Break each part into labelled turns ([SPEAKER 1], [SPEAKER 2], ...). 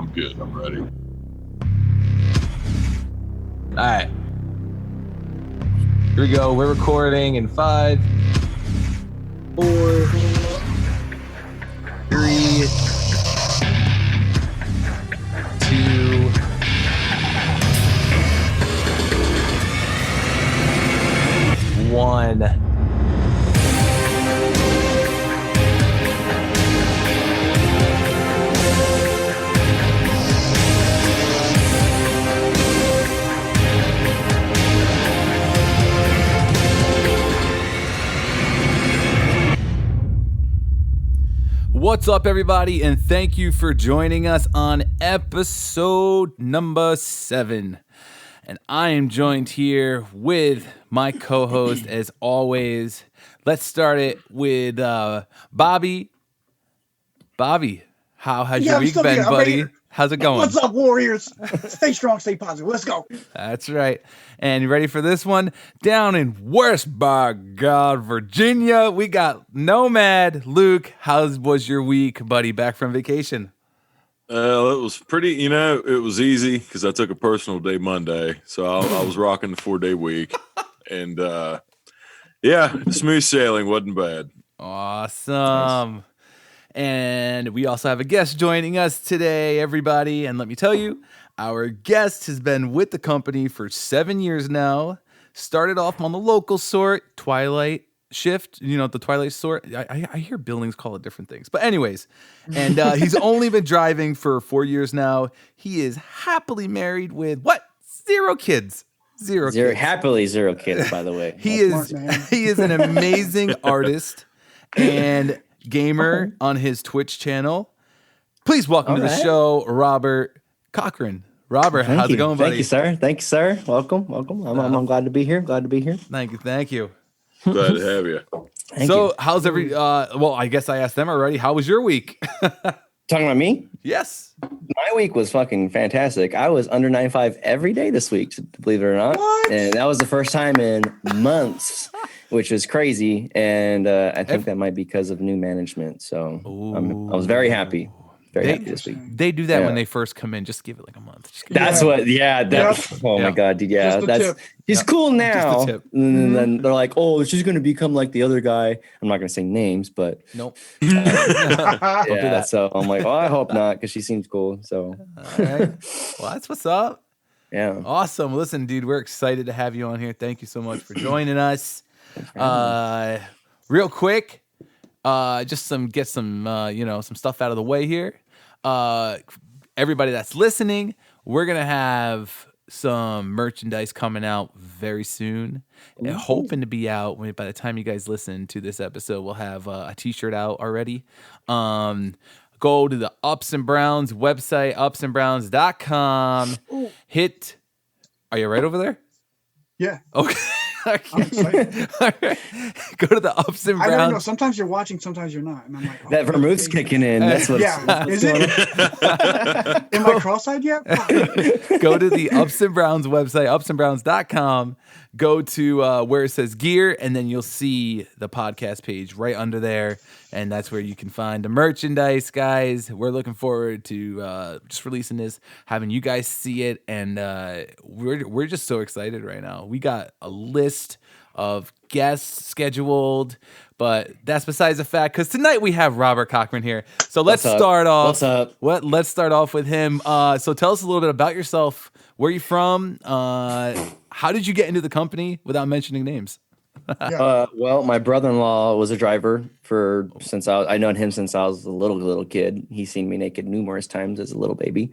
[SPEAKER 1] I'm good. I'm ready.
[SPEAKER 2] All right. Here we go. We're recording in 5, 4, 3, 2, 1. What's up, everybody, and thank you for joining us on episode number 7. And I am joined here with my co-host, as always. Let's start it with Bobby. Bobby, how has your week been, buddy? How's it going?
[SPEAKER 3] What's up, Warriors? Stay strong, stay positive. Let's go.
[SPEAKER 2] That's right. And you ready for this one? Down in West by God, Virginia, we got Nomad Luke. How was your week, buddy? Back from vacation?
[SPEAKER 1] It was pretty, it was easy because I took a personal day Monday. So I was rocking the 4-day week. And smooth sailing. Wasn't bad.
[SPEAKER 2] Awesome. Nice. And we also have a guest joining us today, everybody. And let me tell you, our guest has been with the company for 7 years now. Started off on the local sort, Twilight shift, the Twilight sort. I hear buildings call it different things. But anyways, and he's only been driving for 4 years now. He is happily married with, 0 kids. Zero kids.
[SPEAKER 4] Happily 0 kids, by the way.
[SPEAKER 2] He is an amazing artist and gamer on his Twitch channel. Please welcome to the show, Robert Cochran. Robert, how's it going, buddy?
[SPEAKER 4] Thank you, sir. Welcome. I'm glad to be here.
[SPEAKER 2] Thank you.
[SPEAKER 1] Glad to have you.
[SPEAKER 4] Thank you.
[SPEAKER 2] How's I guess I asked them already. How was your week?
[SPEAKER 4] Talking about me?
[SPEAKER 2] Yes.
[SPEAKER 4] My week was fucking fantastic. I was under 9.5 every day this week, believe it or not.
[SPEAKER 3] What?
[SPEAKER 4] And that was the first time in months, which is crazy. And I think that might be because of new management. So I was very happy. Happy this week.
[SPEAKER 2] They do that when they first come in. Just give it like a month.
[SPEAKER 4] Oh my God, dude. Yeah, he's cool now.
[SPEAKER 2] Just a tip.
[SPEAKER 4] And then they're like, oh, she's going to become like the other guy. I'm not going to say names, but
[SPEAKER 2] nope.
[SPEAKER 4] So I'm like, oh, I hope not, because she seems cool. So,
[SPEAKER 2] all right. Well, that's what's up.
[SPEAKER 4] Yeah.
[SPEAKER 2] Awesome. Listen, dude, we're excited to have you on here. Thank you so much for joining us. Real quick, just get some stuff out of the way here. Everybody that's listening, we're gonna have some merchandise coming out very soon. And hoping to be out by the time you guys listen to this episode. We'll have a t-shirt out already. Go to the Ups and Browns website, upsandbrowns.com. Are you right over there?
[SPEAKER 3] Yeah.
[SPEAKER 2] Okay.
[SPEAKER 3] I'm excited.
[SPEAKER 2] All right. Go to the Ups and Browns.
[SPEAKER 3] I don't know. Sometimes you're watching, sometimes you're not. And I'm like,
[SPEAKER 4] that vermouth's kicking in. That's what's
[SPEAKER 3] is it? Am I cross-eyed yet?
[SPEAKER 2] Go to the Ups and Browns website, upsandbrowns.com. Go to where it says gear, and then you'll see the podcast page right under there. And that's where you can find the merchandise, guys. We're looking forward to just releasing this, having you guys see it. And we're just so excited right now. We got a list of guests scheduled, but that's besides the fact, because tonight we have Robert Cochran here. So let's start off.
[SPEAKER 4] What's up?
[SPEAKER 2] Let's start off with him. So tell us a little bit about yourself. Where are you from? How did you get into the company without mentioning names?
[SPEAKER 4] Well, my brother-in-law was a driver since I known him since I was a little kid. He's seen me naked numerous times as a little baby.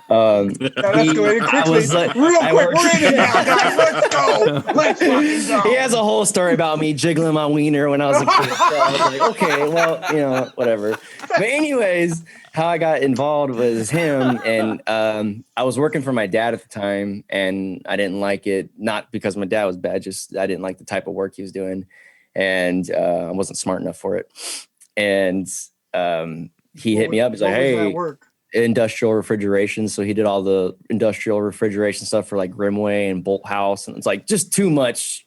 [SPEAKER 3] That's escalated quickly. Real quick, we're in it now, guys. Let's go. Let's fucking go.
[SPEAKER 4] He has a whole story about me jiggling my wiener when I was a kid. So I was like, okay, well, whatever. But anyways, how I got involved was him, and I was working for my dad at the time, and I didn't like it. Not because my dad was bad, just I didn't like the type of work he was doing, and I wasn't smart enough for it. And he hit me up. He's like, hey. Industrial refrigeration. So he did all the industrial refrigeration stuff for like Grimway and Bolt House. And it's like just too much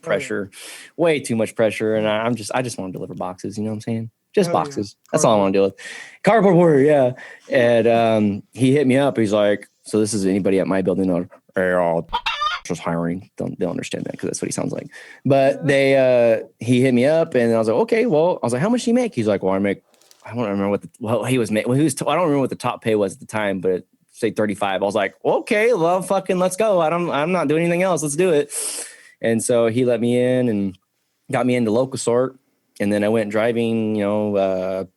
[SPEAKER 4] pressure, way too much pressure. And I just want to deliver boxes. You know what I'm saying? Just
[SPEAKER 3] Hell yeah.
[SPEAKER 4] boxes. That's all I want to deal with. Cardboard warrior, yeah. And he hit me up. He's like, so this is anybody at my building? Just hiring. They'll understand that because that's what he sounds like. But he hit me up and I was like, okay, well, I was like, how much do you make? He's like, well, I don't remember what I don't remember what the top pay was at the time, but say 35. I was like, okay, well, fucking let's go. I'm not doing anything else. Let's do it. And so he let me in and got me into local sort. And then I went driving, about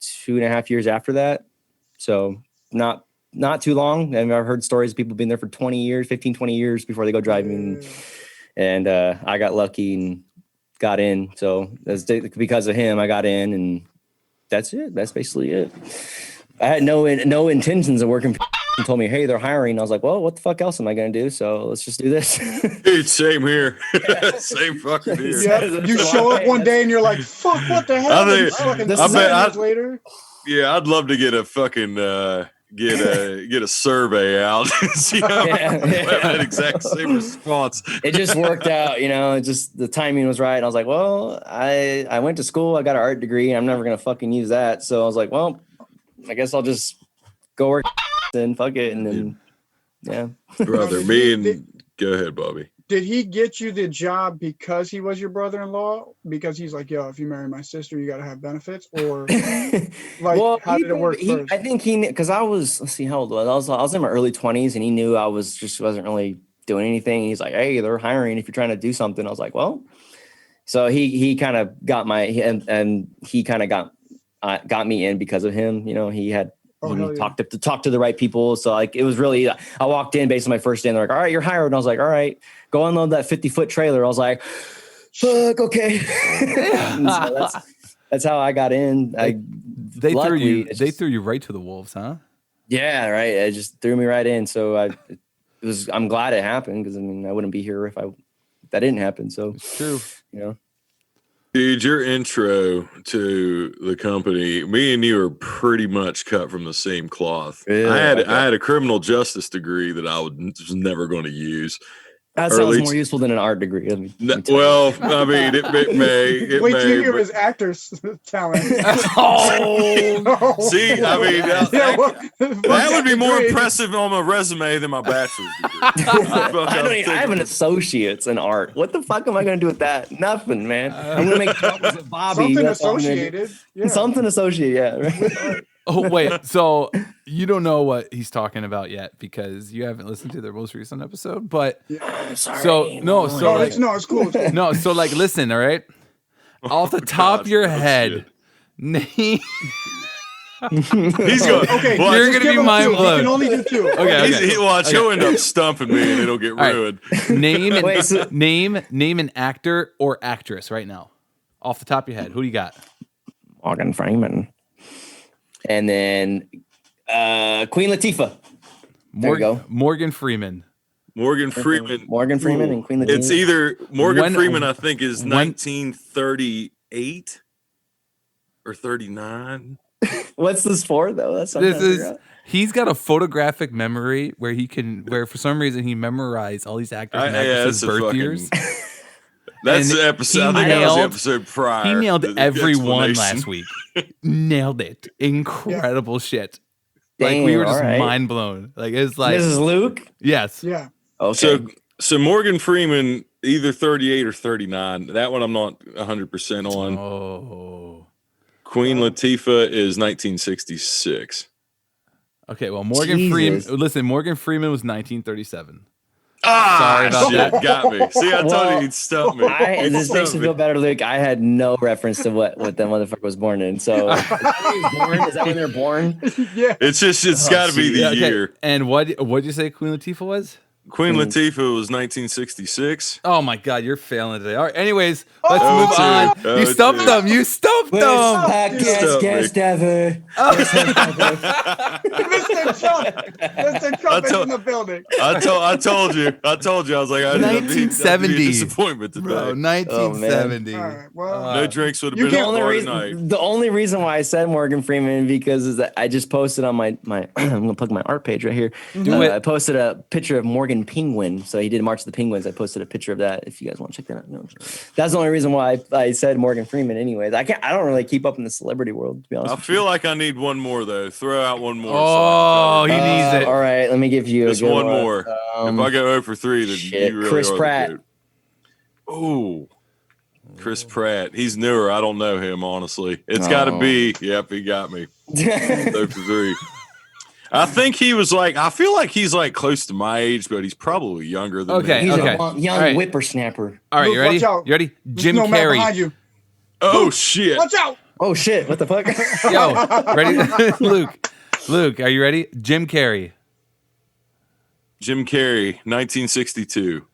[SPEAKER 4] 2.5 years after that. So not too long. And I've heard stories of people being there for 20 years, 15, 20 years before they go driving. And I got lucky and got in. So that's because of him, I got in, and that's it. That's basically it. I had no intentions of working. And told me, hey, they're hiring. I was like, well, what the fuck else am I going to do? So let's just do this.
[SPEAKER 1] Dude, same here. Same fucking here.
[SPEAKER 3] Yeah, you show up one day and you're like, fuck, what the hell? Later.
[SPEAKER 1] Yeah, I'd love to get a fucking get a survey out and see how that exact same response.
[SPEAKER 4] It just worked out, just the timing was right. And I was like, well, I went to school, I got an art degree, and I'm never gonna fucking use that. So I was like, well, I guess I'll just go work and fuck it. And then
[SPEAKER 1] brother, go ahead, Bobby.
[SPEAKER 3] Did he get you the job because he was your brother-in-law? Because he's like, yo, if you marry my sister, you got to have benefits? Or how did it work first?
[SPEAKER 4] I think because let's see, how old was I? I was in my early 20s, and he knew I wasn't really doing anything. He's like, hey, they're hiring if you're trying to do something. I was like, well, so he kind of got got me in because of him. He had talked to the right people. So like, it was really, I walked in based on my first day and they're like, all right, you're hired. And I was like, all right, go unload that 50-foot trailer. I was like, fuck, okay. So that's how I got in.
[SPEAKER 2] They threw you right to the wolves, huh?
[SPEAKER 4] Yeah, right. It just threw me right in. So I'm glad it happened because I wouldn't be here if that didn't happen. So
[SPEAKER 2] it's true.
[SPEAKER 1] Dude, your intro to the company, me and you are pretty much cut from the same cloth. Really? I had a criminal justice degree that I was never going to use.
[SPEAKER 4] That sounds more useful than an art degree.
[SPEAKER 1] It may.
[SPEAKER 3] Wait till you hear his actor's talent.
[SPEAKER 1] See, that would be more impressive on my resume than my bachelor's degree.
[SPEAKER 4] I have an associate's in art. What the fuck am I going to do with that? Nothing, man. I'm going to make troubles with Bobby.
[SPEAKER 3] Something associated. Yeah.
[SPEAKER 4] Something associated, yeah. Right.
[SPEAKER 2] Oh, wait. So you don't know what he's talking about yet because you haven't listened to their most recent episode. But
[SPEAKER 4] sorry.
[SPEAKER 3] It's cool.
[SPEAKER 2] No, so like, listen, all right? Off the top of your head, name.
[SPEAKER 1] He's going.
[SPEAKER 3] Okay,
[SPEAKER 2] you're going to be mind blown.
[SPEAKER 3] You can only do two.
[SPEAKER 2] Okay.
[SPEAKER 1] He'll end up stumping me and it'll get ruined.
[SPEAKER 2] Right. Name an actor or actress right now. Off the top of your head. Who do you got?
[SPEAKER 4] Morgan Freeman. And then Queen Latifah. There you go.
[SPEAKER 2] Morgan Freeman.
[SPEAKER 1] Morgan Freeman
[SPEAKER 4] and Queen Latifah.
[SPEAKER 1] It's either Morgan Freeman, I think, is 1938 or 39.
[SPEAKER 4] What's this for, though?
[SPEAKER 2] He's got a photographic memory where for some reason he memorized all these actors and actresses' birth years.
[SPEAKER 1] That's the episode. I think that was the episode prior.
[SPEAKER 2] He nailed every one last week. Nailed it. Incredible shit.
[SPEAKER 4] Dang,
[SPEAKER 2] like we were just mind blown. Like it's like
[SPEAKER 4] Mrs. Luke.
[SPEAKER 2] Yes.
[SPEAKER 3] Yeah.
[SPEAKER 4] Okay.
[SPEAKER 1] So Morgan Freeman, either 38 or 39. That one I'm not 100% on.
[SPEAKER 2] Oh.
[SPEAKER 1] Queen Latifah is 1966.
[SPEAKER 2] Okay. Well, Morgan Freeman. Listen, Morgan Freeman was 1937.
[SPEAKER 1] Sorry
[SPEAKER 2] about that.
[SPEAKER 1] Got me. See, I told you he'd stump me.
[SPEAKER 4] This makes me feel better, Luke. I had no reference to what that motherfucker was born in. So, is that when they're born?
[SPEAKER 3] Yeah.
[SPEAKER 1] It's got to be the year.
[SPEAKER 2] And what did you say Queen Latifah was?
[SPEAKER 1] Queen Latifah was 1966.
[SPEAKER 2] Oh my God, you're failing today. All right. Anyways, let's move on. You stumped them. You stumped them.
[SPEAKER 4] Guess Best ever.
[SPEAKER 3] Mr. Trump. Mr. Trump is in the building.
[SPEAKER 1] I told you. I was like, I'd be a
[SPEAKER 2] 1970.
[SPEAKER 1] disappointment today.
[SPEAKER 2] Bro, 1970.
[SPEAKER 3] All right, well,
[SPEAKER 1] No drinks would have
[SPEAKER 3] You
[SPEAKER 1] been
[SPEAKER 3] can't-
[SPEAKER 1] on bar tonight.
[SPEAKER 4] The only reason why I said Morgan Freeman because is that I just posted on my I'm gonna plug my art page right here.
[SPEAKER 2] Do it.
[SPEAKER 4] I posted a picture of Morgan Penguin. So he did March of the Penguins. I posted a picture of that. If you guys want to check that out, no. That's the only reason why I said Morgan Freeman. Anyways, I don't really keep up in the celebrity world, to be honest.
[SPEAKER 1] I feel like I need one more though. Throw out one more.
[SPEAKER 2] Oh, he needs it.
[SPEAKER 4] All right, let me give you
[SPEAKER 1] just
[SPEAKER 4] a good
[SPEAKER 1] one more. If I go 0 for 3, then
[SPEAKER 4] shit,
[SPEAKER 1] you really
[SPEAKER 4] Chris
[SPEAKER 1] are
[SPEAKER 4] Pratt.
[SPEAKER 1] The goat. Oh, Chris Pratt. He's newer. I don't know him honestly. It's got to be. Yep, he got me. 0 for 3. I think he was like. I feel like he's like close to my age, but he's probably younger than
[SPEAKER 2] Okay,
[SPEAKER 1] me.
[SPEAKER 4] He's
[SPEAKER 2] okay.
[SPEAKER 4] a young
[SPEAKER 2] All right.
[SPEAKER 4] whippersnapper.
[SPEAKER 2] All right,
[SPEAKER 3] Luke,
[SPEAKER 2] you ready?
[SPEAKER 3] watch out.
[SPEAKER 2] You ready? Jim
[SPEAKER 3] There's no man
[SPEAKER 2] Carrey.
[SPEAKER 3] behind you.
[SPEAKER 1] Oh shit!
[SPEAKER 3] Watch out.
[SPEAKER 4] Oh shit! What the fuck?
[SPEAKER 2] Yo, ready? Luke, are you ready? Jim Carrey.
[SPEAKER 1] Jim Carrey, 1962.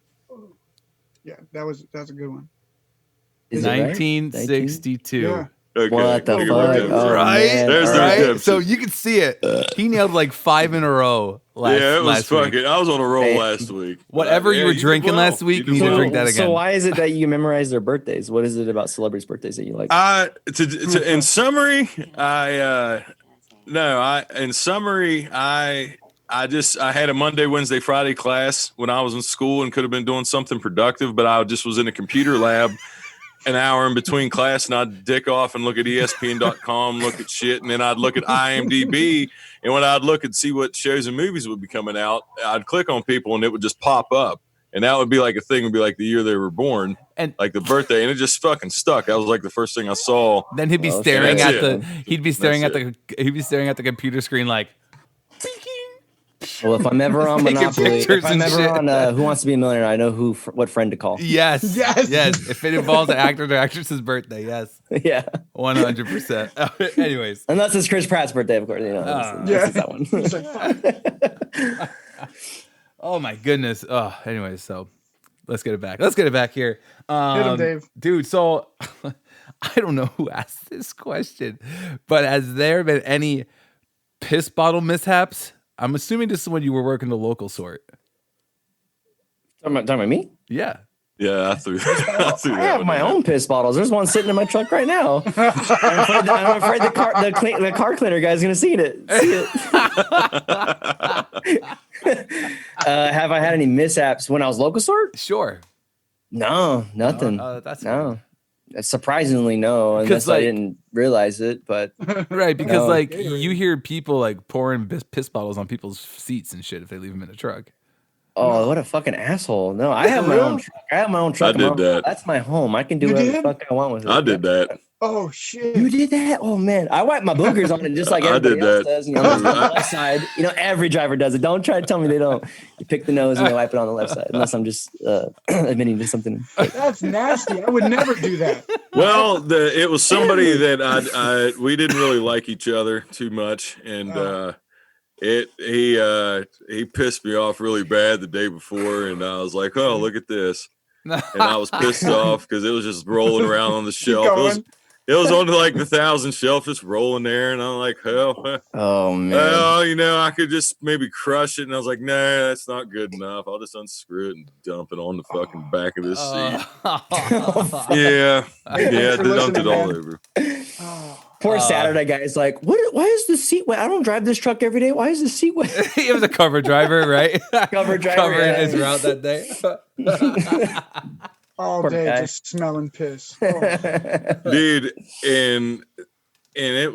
[SPEAKER 3] Yeah, that's a good one.
[SPEAKER 4] Is it right?
[SPEAKER 2] 1962.
[SPEAKER 3] Yeah.
[SPEAKER 1] Okay.
[SPEAKER 4] What the
[SPEAKER 1] Look at
[SPEAKER 4] fuck?
[SPEAKER 1] that.
[SPEAKER 4] Oh,
[SPEAKER 2] Right?
[SPEAKER 4] man.
[SPEAKER 1] There's
[SPEAKER 4] All
[SPEAKER 1] the
[SPEAKER 4] right.
[SPEAKER 1] redemption.
[SPEAKER 2] So you can see it. He nailed like 5 in a row last,
[SPEAKER 1] Yeah, it was
[SPEAKER 2] last week.
[SPEAKER 1] fucking. I was on a roll
[SPEAKER 4] Hey,
[SPEAKER 1] last week.
[SPEAKER 2] Whatever you were
[SPEAKER 1] did
[SPEAKER 2] drinking
[SPEAKER 1] well.
[SPEAKER 2] last week,
[SPEAKER 1] did
[SPEAKER 2] you need to
[SPEAKER 1] well.
[SPEAKER 2] drink that again.
[SPEAKER 4] So why is it that you memorize their birthdays? What is it about celebrities' birthdays that you like?
[SPEAKER 1] In summary, I had a Monday, Wednesday, Friday class when I was in school and could have been doing something productive, but I just was in a computer lab an hour in between class, and I'd dick off and look at ESPN.com, look at shit, and then I'd look at IMDb, and when I'd look and see what shows and movies would be coming out, I'd click on people and it would just pop up. And that would be like a thing, would be like the year they were born,
[SPEAKER 2] And-
[SPEAKER 1] like the birthday, and it just fucking stuck. That was like the first thing I saw.
[SPEAKER 2] Then he'd be
[SPEAKER 4] Well,
[SPEAKER 2] staring
[SPEAKER 1] that's
[SPEAKER 2] at
[SPEAKER 1] it.
[SPEAKER 2] he'd be staring at the computer screen like
[SPEAKER 4] Well, if I'm ever on
[SPEAKER 2] Taking
[SPEAKER 4] Monopoly,
[SPEAKER 2] pictures
[SPEAKER 4] if I'm
[SPEAKER 2] and
[SPEAKER 4] ever
[SPEAKER 2] shit.
[SPEAKER 4] on Who Wants to Be a Millionaire, I know what friend to call.
[SPEAKER 2] yes.
[SPEAKER 3] Yes.
[SPEAKER 2] If it involves an actor or actress's birthday, yes.
[SPEAKER 4] Yeah,
[SPEAKER 2] 100%. Anyways.
[SPEAKER 4] unless it's Chris Pratt's birthday, of course. You know,
[SPEAKER 3] Yeah.
[SPEAKER 4] that's that one.
[SPEAKER 3] It's like, fuck.
[SPEAKER 2] Oh my goodness. Oh, anyways, so let's get it back. Let's get it back here.
[SPEAKER 3] Hit him, Dave.
[SPEAKER 2] Dude, so I don't know who asked this question, but has there been any piss bottle mishaps? I'm assuming this is when you were working the local sort.
[SPEAKER 4] Talking about me?
[SPEAKER 2] Yeah.
[SPEAKER 1] Yeah, I threw that.
[SPEAKER 4] I have my own piss bottles. There's one sitting in my truck right now. I'm afraid the car cleaner guy's gonna see it. Have I had any mishaps when I was local sort?
[SPEAKER 2] Sure.
[SPEAKER 4] No, nothing.
[SPEAKER 2] That's
[SPEAKER 4] no. Surprisingly, no. Unless I didn't realize it, but
[SPEAKER 2] right, because
[SPEAKER 4] No.
[SPEAKER 2] like you hear people like pouring piss bottles on people's seats and shit if they leave them in a truck.
[SPEAKER 4] oh, what a fucking asshole! No, I have my own truck. I have my own truck.
[SPEAKER 1] I did that.
[SPEAKER 4] That's my home. I can do
[SPEAKER 3] You
[SPEAKER 4] whatever the
[SPEAKER 3] did?
[SPEAKER 4] fuck I want with it.
[SPEAKER 1] I did that.
[SPEAKER 3] Oh shit.
[SPEAKER 4] You did that? Oh man, I wipe my boogers on it just like
[SPEAKER 1] I did
[SPEAKER 4] everybody else
[SPEAKER 1] that.
[SPEAKER 4] does. You know, on the left side. You know, every driver does it. Don't try to tell me they don't. You pick the nose and you wipe it on the left side, unless I'm just admitting to something.
[SPEAKER 3] That's nasty. I would never do that.
[SPEAKER 1] Well, it was somebody that we didn't really like each other too much, and he pissed me off really bad the day before, and I was like, oh, look at this, and I was pissed off because it was just rolling around on the shelf. It was on like the 1,000 shelf, just rolling there, and I'm like, hell,
[SPEAKER 4] Oh man.
[SPEAKER 1] well, you know, I could just maybe crush it, and I was like, nah, that's not good enough. I'll just unscrew it and dump it on the fucking back of this seat. Yeah, dumped it all over.
[SPEAKER 4] Poor Saturday guy is like, what? Why is the seat wet? I don't drive this truck every day. Why is the seat wet?
[SPEAKER 2] He was a cover driver, right?
[SPEAKER 4] Cover driver,
[SPEAKER 2] Covering
[SPEAKER 4] yeah.
[SPEAKER 2] his route that day.
[SPEAKER 3] All
[SPEAKER 4] Poor
[SPEAKER 3] day
[SPEAKER 4] guy.
[SPEAKER 3] just smelling piss. Oh.
[SPEAKER 1] Dude, and it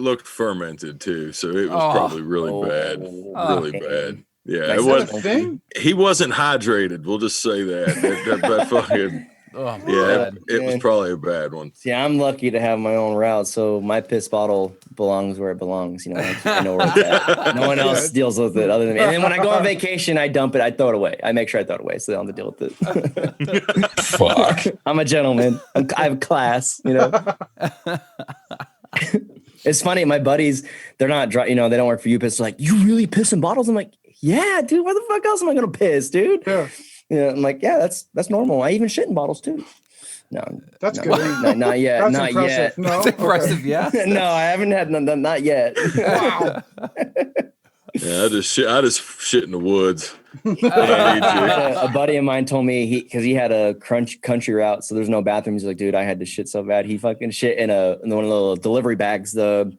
[SPEAKER 1] looked fermented too, so it was probably really bad, really bad. Yeah,
[SPEAKER 4] Is
[SPEAKER 1] it
[SPEAKER 3] Is that
[SPEAKER 1] was.
[SPEAKER 3] a thing?
[SPEAKER 1] He wasn't hydrated. We'll just say that. That fucking
[SPEAKER 2] Oh my
[SPEAKER 1] yeah,
[SPEAKER 2] God.
[SPEAKER 1] it was probably a bad one.
[SPEAKER 4] See, I'm lucky to have my own route, so my piss bottle belongs where it belongs. You know, I know where it's at. No one else deals with it other than me. And then when I go on vacation, I dump it. I throw it away. I make sure I throw it away so they don't have to deal with it.
[SPEAKER 1] Fuck.
[SPEAKER 4] I'm a gentleman. I have class. You know. It's funny. My buddies, they're not dry. You know, they don't work for you. Piss. Like, you really piss in bottles? I'm like, yeah, dude. Where the fuck else am I gonna piss, dude?
[SPEAKER 3] Yeah.
[SPEAKER 4] Yeah, I'm like, yeah, that's normal. I even shit in bottles too. No,
[SPEAKER 3] That's
[SPEAKER 4] no,
[SPEAKER 3] good.
[SPEAKER 4] not yet.
[SPEAKER 3] That's
[SPEAKER 4] Not
[SPEAKER 3] impressive.
[SPEAKER 4] yet.
[SPEAKER 3] No,
[SPEAKER 2] That's impressive, yeah.
[SPEAKER 4] No, I haven't had none, not yet.
[SPEAKER 3] Wow.
[SPEAKER 1] Yeah, I just shit in the woods.
[SPEAKER 4] A buddy of mine told me because he had a country route, so there's no bathrooms. He's like, dude, I had to shit so bad. He fucking shit in one of the delivery bags, the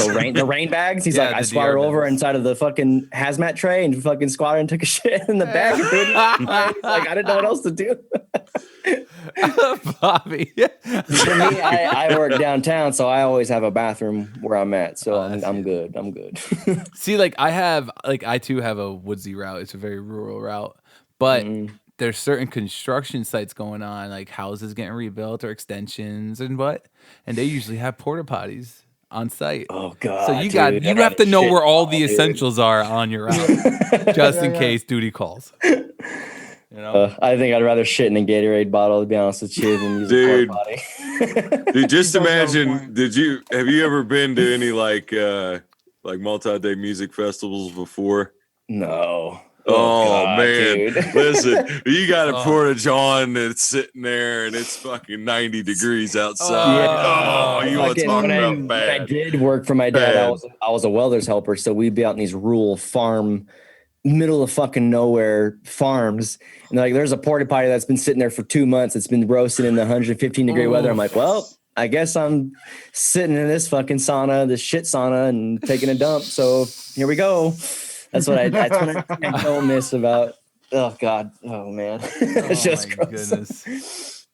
[SPEAKER 4] rain bags. He's like, I squatted over inside of the fucking hazmat tray and fucking squatted and took a shit in the bag. He's like, I didn't know what else to do.
[SPEAKER 2] Bobby.
[SPEAKER 4] For me, I work downtown, so I always have a bathroom where I'm at. So I'm good. I'm good.
[SPEAKER 2] See, I too have a woodsy route. It's a very rural route, but there's certain construction sites going on, like houses getting rebuilt or extensions and they usually have porta potties on site.
[SPEAKER 4] Oh god!
[SPEAKER 2] So you have to know where all the essentials are on your route, just in case duty calls. You know?
[SPEAKER 4] I think I'd rather shit in a Gatorade bottle, to be honest with you, than use a porta potty.
[SPEAKER 1] Dude, just imagine. Have you ever been to any like multi-day music festivals before?
[SPEAKER 4] No.
[SPEAKER 1] Oh God, man,
[SPEAKER 4] dude.
[SPEAKER 1] listen, you got a porta john that's sitting there and it's fucking 90 degrees outside. You want to talk about bad?
[SPEAKER 4] When I did work for my dad, I was a welder's helper, so we'd be out in these rural farm, middle of fucking nowhere farms, and like there's a porta potty that's been sitting there for 2 months. It's been roasting in the 115 degree weather. I'm like, well, I guess I'm sitting in this fucking sauna, this shit sauna, and taking a dump. So here we go. That's what I don't miss about. Oh God. Oh man. It's just gross.
[SPEAKER 2] Goodness.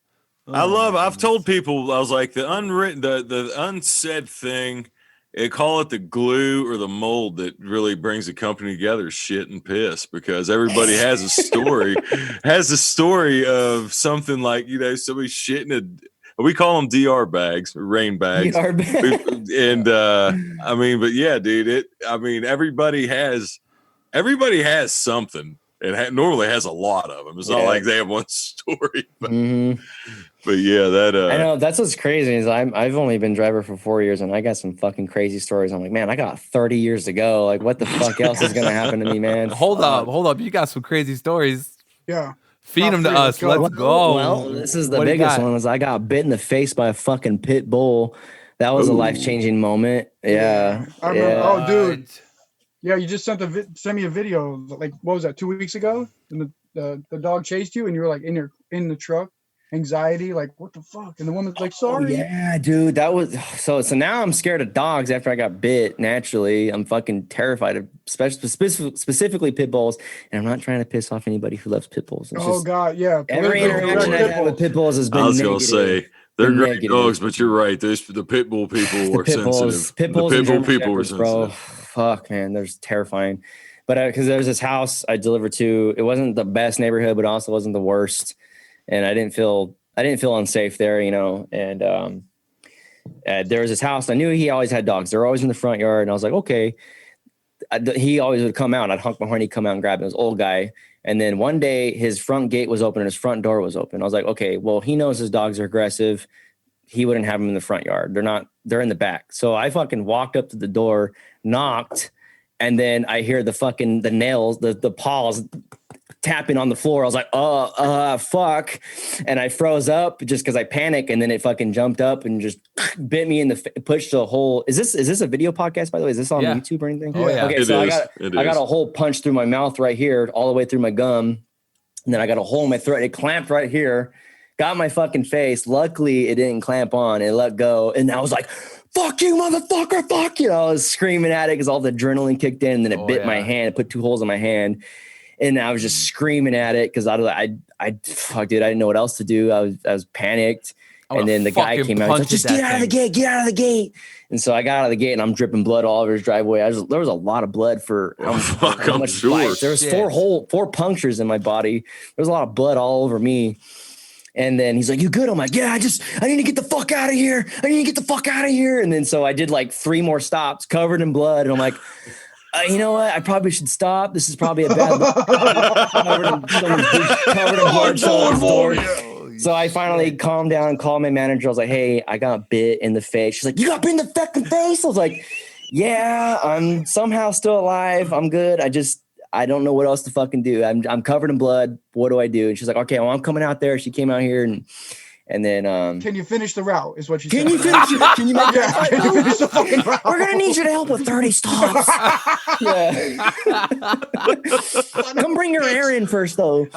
[SPEAKER 1] I've told people, I was like, the unwritten, the unsaid thing, they call it the glue or the mold that really brings a company together, shit and piss, because everybody has a story, of something like, somebody shitting we call them DR bags, or rain bags.
[SPEAKER 4] DR bags.
[SPEAKER 1] And but yeah, dude, everybody has something. It normally has a lot of them. It's not like they have one story, but yeah, I
[SPEAKER 4] know that's what's crazy is I've only been driver for 4 years and I got some fucking crazy stories. I'm like, man, I got 30 years to go. Like, what the fuck else is gonna happen to me, man?
[SPEAKER 2] Hold up. You got some crazy stories.
[SPEAKER 3] Yeah.
[SPEAKER 2] Feed them to us. Let's go.
[SPEAKER 4] Well, this is the biggest one. Was I got bit in the face by a fucking pit bull. That was a life-changing moment. Yeah.
[SPEAKER 3] I remember. Oh, dude. Yeah, you just sent me a video. Like, what was that? 2 weeks ago, and the dog chased you, and you were like in the truck, anxiety, like what the fuck? And the woman's like, sorry.
[SPEAKER 4] Oh, yeah, dude. That was so now I'm scared of dogs after I got bit. Naturally, I'm fucking terrified of specifically pit bulls, and I'm not trying to piss off anybody who loves pit bulls.
[SPEAKER 3] God, yeah.
[SPEAKER 4] Every interaction I've had with pit bulls has been
[SPEAKER 1] I was
[SPEAKER 4] negative.
[SPEAKER 1] gonna say they're great dogs, but you're right. The pit bull people are sensitive.
[SPEAKER 4] Pit bulls
[SPEAKER 1] the pit bull people are sensitive.
[SPEAKER 4] Bro. Fuck, man, there's terrifying. But because there was this house I delivered to, it wasn't the best neighborhood, but also wasn't the worst, and I didn't feel unsafe there, And there was this house. I knew he always had dogs. They're always in the front yard, and I was like, okay. He always would come out. I'd honk my horn. He'd come out and grab him. It was an old guy. And then one day, his front gate was open and his front door was open. I was like, okay, well, he knows his dogs are aggressive. He wouldn't have them in the front yard. They're in the back. So I fucking walked up to the door, knocked, and then I hear the nails, the paws tapping on the floor. I was like, fuck. And I froze up just because I panicked, and then it fucking jumped up and just bit me in the pushed a hole. Is this a video podcast, by the way? Is this on YouTube or anything?
[SPEAKER 2] Oh, yeah.
[SPEAKER 4] Okay, I got a hole punched through my mouth right here, all the way through my gum. And then I got a hole in my throat. It clamped right here. Got my fucking face. Luckily, it didn't clamp on. It let go. And I was like, fuck you, motherfucker, fuck you. I was screaming at it because all the adrenaline kicked in. And then it bit my hand. It put 2 holes in my hand. And I was just screaming at it because fuck, dude, I didn't know what else to do. I was panicked. And then the guy came out. He's like, just get out of the gate. And so I got out of the gate and I'm dripping blood all over his driveway. There was a lot of blood for how much sure. There was 4 punctures in my body. There was a lot of blood all over me. And then he's like, you good? I'm like, yeah, I need to get the fuck out of here. And then so I did like 3 more stops covered in blood. And I'm like, you know what? I probably should stop. This is probably a bad covered in blood. So I finally calmed down and called my manager. I was like, hey, I got bit in the face. She's like, you got bit in the fucking face? I was like, yeah, I'm somehow still alive. I'm good. I don't know what else to fucking do. I'm covered in blood. What do I do? And she's like, okay, well, I'm coming out there. She came out here And then
[SPEAKER 3] can you finish the route? Is what you
[SPEAKER 4] can
[SPEAKER 3] said.
[SPEAKER 4] you finish it? Can you make that?
[SPEAKER 3] Can you finish the fucking route?
[SPEAKER 4] We're gonna need you to help with 30 stops. Yeah. Come bring your errand first, though.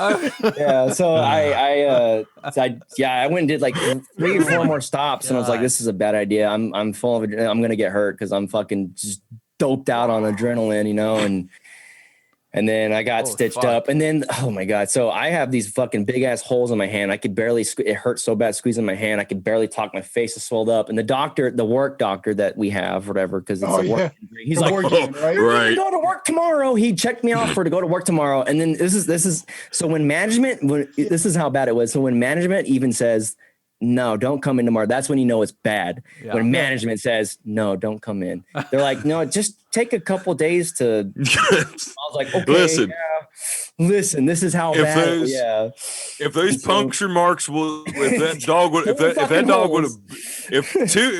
[SPEAKER 4] Yeah. So I went and did like 3 or 4 more stops, and I was like, this is a bad idea. I'm full of I'm gonna get hurt because I'm fucking just doped out on adrenaline, you know, and then I got stitched up, and then, oh my God. So I have these fucking big ass holes in my hand. I could barely, it hurt so bad squeezing my hand. I could barely talk. My face is swelled up. And the work doctor that we have, whatever, because it's a work injury, he's like,
[SPEAKER 3] right?
[SPEAKER 4] You're going to go to work tomorrow. He checked me off to go to work tomorrow. And then this is, so when management, this is how bad it was. So when management even says, no, don't come in tomorrow, that's when you know it's bad. Yeah. When management says, no, don't come in. They're like, no, just take a couple days to. I was like, okay, listen, this is how bad.
[SPEAKER 1] If those puncture marks if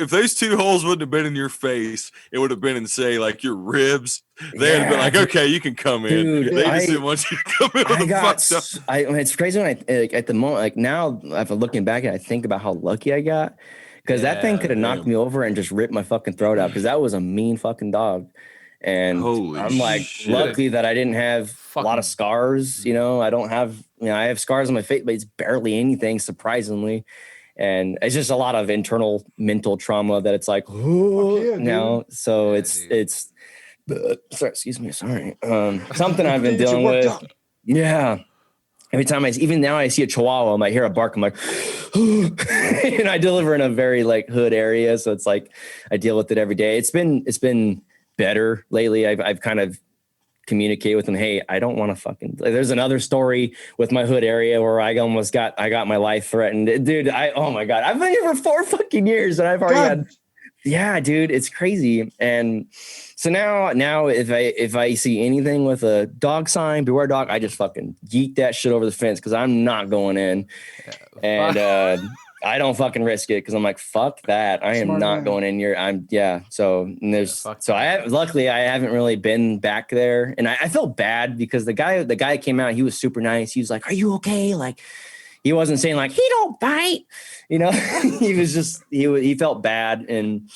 [SPEAKER 1] those 2 holes wouldn't have been in your face, it would have been in, say, like your ribs. They'd have been like, okay, you can come in.
[SPEAKER 4] Dude,
[SPEAKER 1] they just didn't want you to come in.
[SPEAKER 4] It's crazy when at the moment, like now, after looking back, I think about how lucky I got, because that thing could have knocked me over and just ripped my fucking throat out, because that was a mean fucking dog. And I'm like, lucky that I didn't have a lot of scars. You know, I don't have, I have scars on my face, but it's barely anything, surprisingly. And it's just a lot of internal mental trauma that it's like, now. So it's sorry, excuse me. Sorry. Something I've been dealing with. Yeah. Every time even now I see a Chihuahua, I hear a bark, I'm like, and I deliver in a very like hood area. So it's like, I deal with it every day. It's been better lately. I've kind of communicated with them. Hey, I don't want to fucking, there's another story with my hood area where I got my life threatened. Dude, oh my God, I've been here for 4 fucking years and I've already had, yeah, dude, it's crazy. And so now if I see anything with a dog sign, beware dog, I just fucking yeet that shit over the fence, because I'm not going in. And I don't fucking risk it, because I'm like, fuck that. I am not going in here. So luckily I haven't really been back there, and I felt bad because the guy came out, he was super nice. He was like, are you okay? Like, he wasn't saying like, he don't bite, you know. He was just, he felt bad. And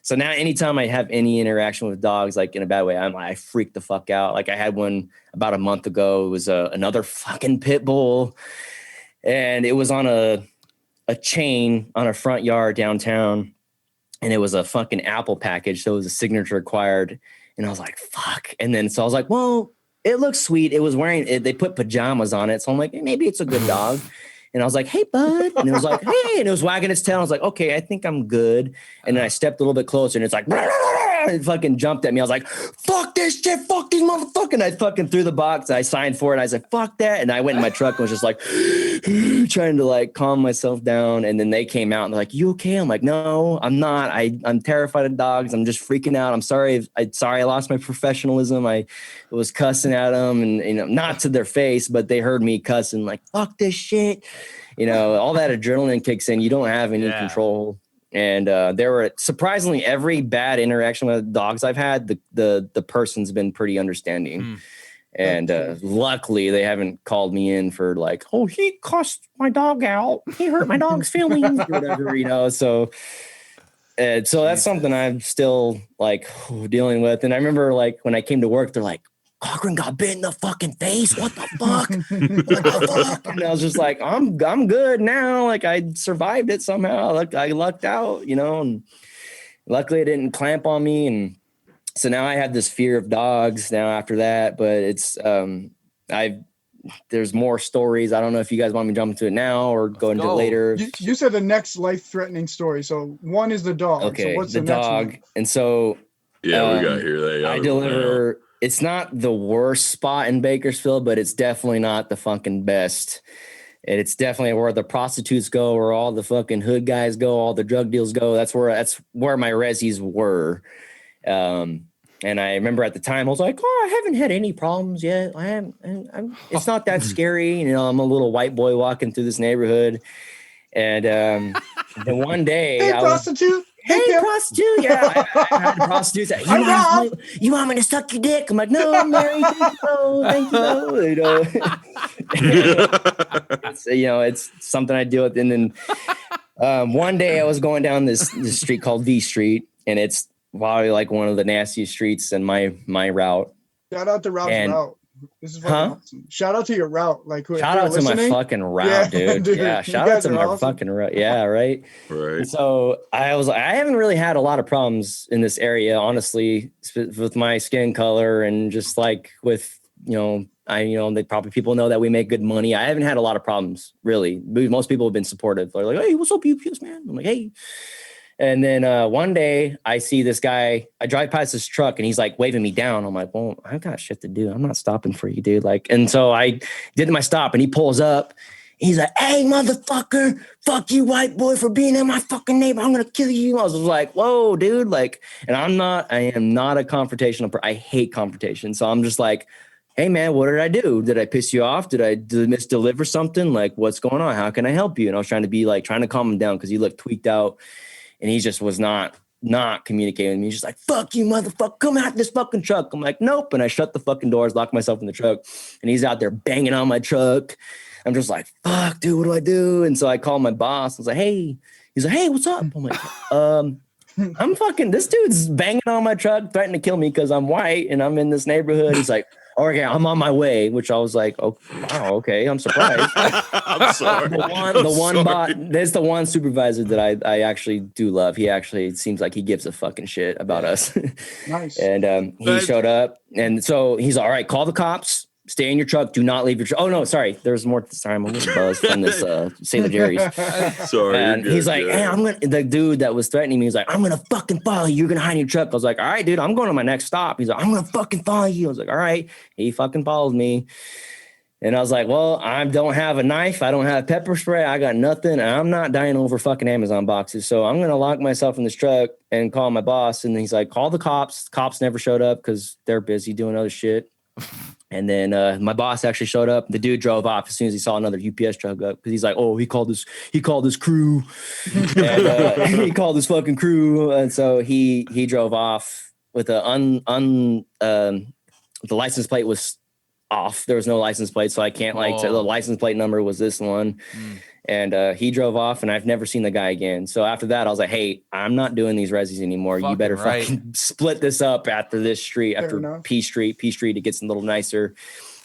[SPEAKER 4] so now anytime I have any interaction with dogs, like in a bad way, I freak the fuck out. Like I had one about a month ago. It was another fucking pit bull, and it was on a chain on a front yard downtown, and it was a fucking Apple package. So it was a signature required. And I was like, fuck. And then, so I was like, well, it looks sweet. It was they put pajamas on it. So I'm like, maybe it's a good dog. And I was like, hey, bud. And it was like, hey, and it was wagging its tail. I was like, okay, I think I'm good. And then I stepped a little bit closer, and it's like, it fucking jumped at me. I was like, fuck this shit, fuck these motherfuckers. And I fucking threw the box. I signed for it. I was like, fuck that. And I went in my truck and was just like, trying to like calm myself down. And then they came out and they're like, you okay? I'm like, no, I'm not. I'm terrified of dogs. I'm just freaking out. I'm sorry. I lost my professionalism. I was cussing at them, and, you know, not to their face, but they heard me cussing like, fuck this shit. You know, all that adrenaline kicks in. You don't have any control. And there were surprisingly every bad interaction with dogs I've had, the person's been pretty understanding. And luckily they haven't called me in for like, oh, he cussed my dog out, he hurt my dog's feelings, or whatever, you know. So that's something I'm still like dealing with. And I remember like when I came to work, they're like, Cochran got bit in the fucking face. What the fuck? What the fuck? And I was just like, I'm good now. Like I survived it somehow. Like I lucked out, you know, and luckily it didn't clamp on me. And so now I have this fear of dogs now after that, but it's, there's more stories. I don't know if you guys want me to jump into it now or go into it later.
[SPEAKER 3] You said the next life-threatening story. So one is the dog.
[SPEAKER 4] Okay,
[SPEAKER 3] so what's
[SPEAKER 4] the dog. Next one? And so
[SPEAKER 1] we got here.
[SPEAKER 4] I deliver. It's not the worst spot in Bakersfield, but it's definitely not the fucking best. And it's definitely where the prostitutes go, where all the fucking hood guys go, all the drug deals go. That's where my resis were. And I remember at the time I was like, oh, I haven't had any problems yet. It's not that scary. You know, I'm a little white boy walking through this neighborhood. And then one day,
[SPEAKER 3] hey, prostitute.
[SPEAKER 4] hey, prostitute. Yeah, I had a prostitute say, you want me to suck your dick? I'm like, no, I'm married. Thank you, no. You know, it's something I deal with. And then one day I was going down this street called V Street, and it's probably like one of the nastiest streets in my route.
[SPEAKER 3] Shout out to Rob's route. This is awesome. Shout out to your route. Like,
[SPEAKER 4] shout out to my fucking route, dude. Yeah, shout out to my fucking route. Yeah, right.
[SPEAKER 1] Right.
[SPEAKER 4] And so I haven't really had a lot of problems in this area, honestly, with my skin color and just like with, people know that we make good money. I haven't had a lot of problems, really. Most people have been supportive. They're like, hey, what's up, UPS, man? I'm like, hey. And then one day I see this guy, I drive past this truck and he's like waving me down. I'm like, well, I've got shit to do. I'm not stopping for you, dude. Like, and so I did my stop and he pulls up. He's like, hey, motherfucker, fuck you, white boy, for being in my fucking neighbor. I'm going to kill you. I was like, whoa, dude. Like, and I am not a confrontational person. I hate confrontation. So I'm just like, hey, man, what did I do? Did I piss you off? Did I misdeliver something? Like, what's going on? How can I help you? And I was trying to calm him down because he looked tweaked out. And he just was not communicating with me. He's just like, fuck you, motherfucker. Come out this fucking truck. I'm like, nope. And I shut the fucking doors, locked myself in the truck. And he's out there banging on my truck. I'm just like, fuck, dude, what do I do? And so I called my boss. I was like, hey. He's like, hey, what's up? I'm like, this dude's banging on my truck, threatening to kill me because I'm white and I'm in this neighborhood. He's like, okay, I'm on my way, which I was like, oh, wow, okay, I'm surprised.
[SPEAKER 1] I'm sorry.
[SPEAKER 4] There's the one supervisor that I actually do love. He actually seems like he gives a fucking shit about us.
[SPEAKER 3] Nice.
[SPEAKER 4] And he showed up, and so he's all right, call the cops. Stay in your truck. Do not leave your truck. Oh, no, sorry. There's more. Sorry, I'm a little buzzed from this Sailor Jerry's.
[SPEAKER 1] Sorry.
[SPEAKER 4] And he's like, hey, the dude that was threatening me, he's like, I'm going to fucking follow you. You're going to hide in your truck. I was like, all right, dude, I'm going to my next stop. He's like, I'm going to fucking follow you. I was like, all right. He fucking followed me. And I was like, well, I don't have a knife. I don't have pepper spray. I got nothing. And I'm not dying over fucking Amazon boxes. So I'm going to lock myself in this truck and call my boss. And he's like, call the cops. Cops never showed up because they're busy doing other shit. And then my boss actually showed up. The dude drove off as soon as he saw another UPS truck up because he's like, "Oh, he called his crew, and he called his fucking crew." And so he drove off with the license plate was off. There was no license plate, so I can't say the license plate number was this one. And he drove off, and I've never seen the guy again. So after that, I was like, hey, I'm not doing these resis anymore. You better fucking split this up after this street, after P Street. It gets a little nicer.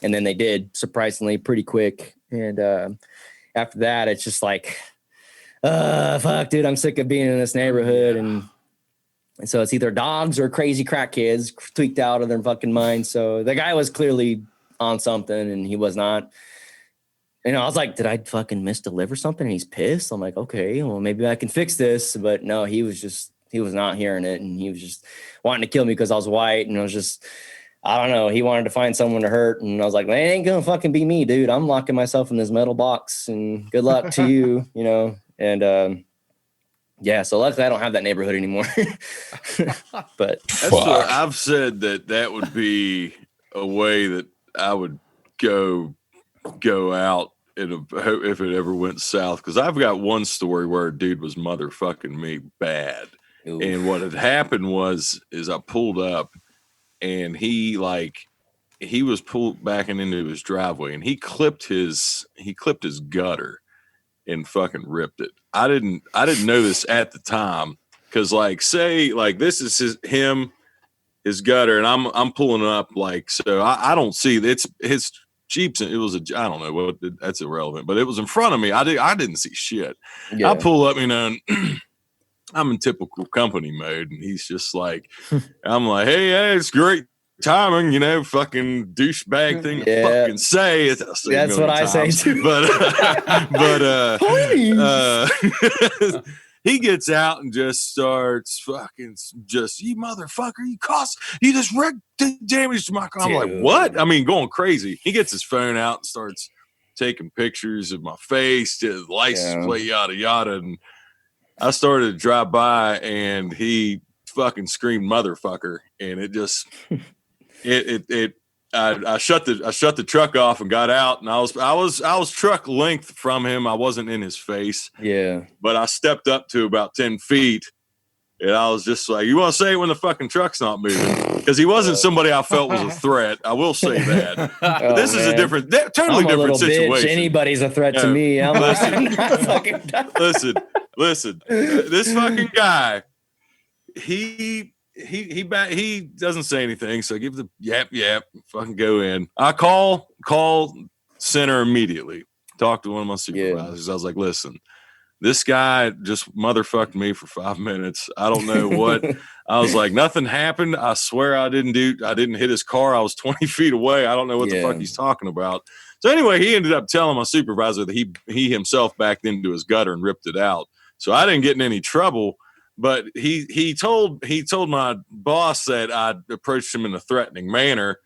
[SPEAKER 4] And then they did, surprisingly, pretty quick. And after that, it's just like, fuck, dude, I'm sick of being in this neighborhood. And so it's either dogs or crazy crack kids tweaked out of their fucking mind. So the guy was clearly on something, and he was not. And I was like, did I fucking misdeliver something? And he's pissed. I'm like, okay, well, maybe I can fix this. But no, he was not hearing it. And he was just wanting to kill me because I was white. And I was just, I don't know. He wanted to find someone to hurt. And I was like, well, it ain't going to fucking be me, dude. I'm locking myself in this metal box. And good luck to you, And yeah, so luckily I don't have that neighborhood anymore. But
[SPEAKER 1] that's what I've said that would be a way that I would go out if it ever went south, because I've got one story where a dude was motherfucking me bad. Ooh. And what had happened is I pulled up and he was pulled backing into his driveway and he clipped his gutter and fucking ripped it. I didn't know this at the time, because this is his gutter, and I'm pulling up so I don't see it's his Jeeps, and it was I don't know what, that's irrelevant, but it was in front of me. I didn't see shit. Yeah. I pull up, and I'm in typical company mode, and he's just like, I'm like, hey, it's great timing, fucking douchebag thing to fucking say. That's what I say too. But he gets out and just starts fucking you motherfucker, you just wrecked damage to my car. I'm like, what? I mean, going crazy. He gets his phone out and starts taking pictures of my face, to the license plate, yada, yada. And I started to drive by and he fucking screamed motherfucker. And it just, I shut the truck off and got out, and I was truck length from him. I wasn't in his face. Yeah. But I stepped up to about 10 feet And I was just like, you want to say it when the fucking truck's not moving? Because he wasn't somebody I felt was a threat. I will say that. But this is a different, totally different situation.
[SPEAKER 4] Anybody's a threat to me.
[SPEAKER 1] Listen. This fucking guy, he doesn't say anything. So I give the yap, fucking go in. I call center immediately. Talk to one of my supervisors. I was like, listen, this guy just motherfucked me for 5 minutes. I don't know what. I was like, nothing happened. I swear I didn't hit his car. I was 20 feet away. I don't know what the fuck he's talking about. So anyway, he ended up telling my supervisor that he himself backed into his gutter and ripped it out. So I didn't get in any trouble. But he told my boss that I approached him in a threatening manner.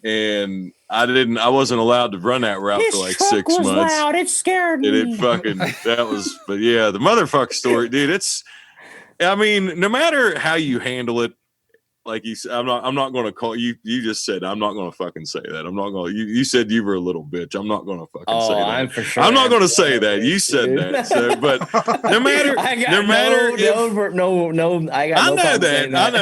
[SPEAKER 1] And I wasn't allowed to run that route for like 6 months.
[SPEAKER 4] Loud. It scared me.
[SPEAKER 1] But yeah, the motherfucker story, dude. I mean, no matter how you handle it, like you said, I'm not going to call you. You just said I'm not going to fucking say that. I'm not going to. You said you were a little bitch. I'm not going to fucking say that. I'm for sure. I'm not going to say that. You said that. So, but no matter, I know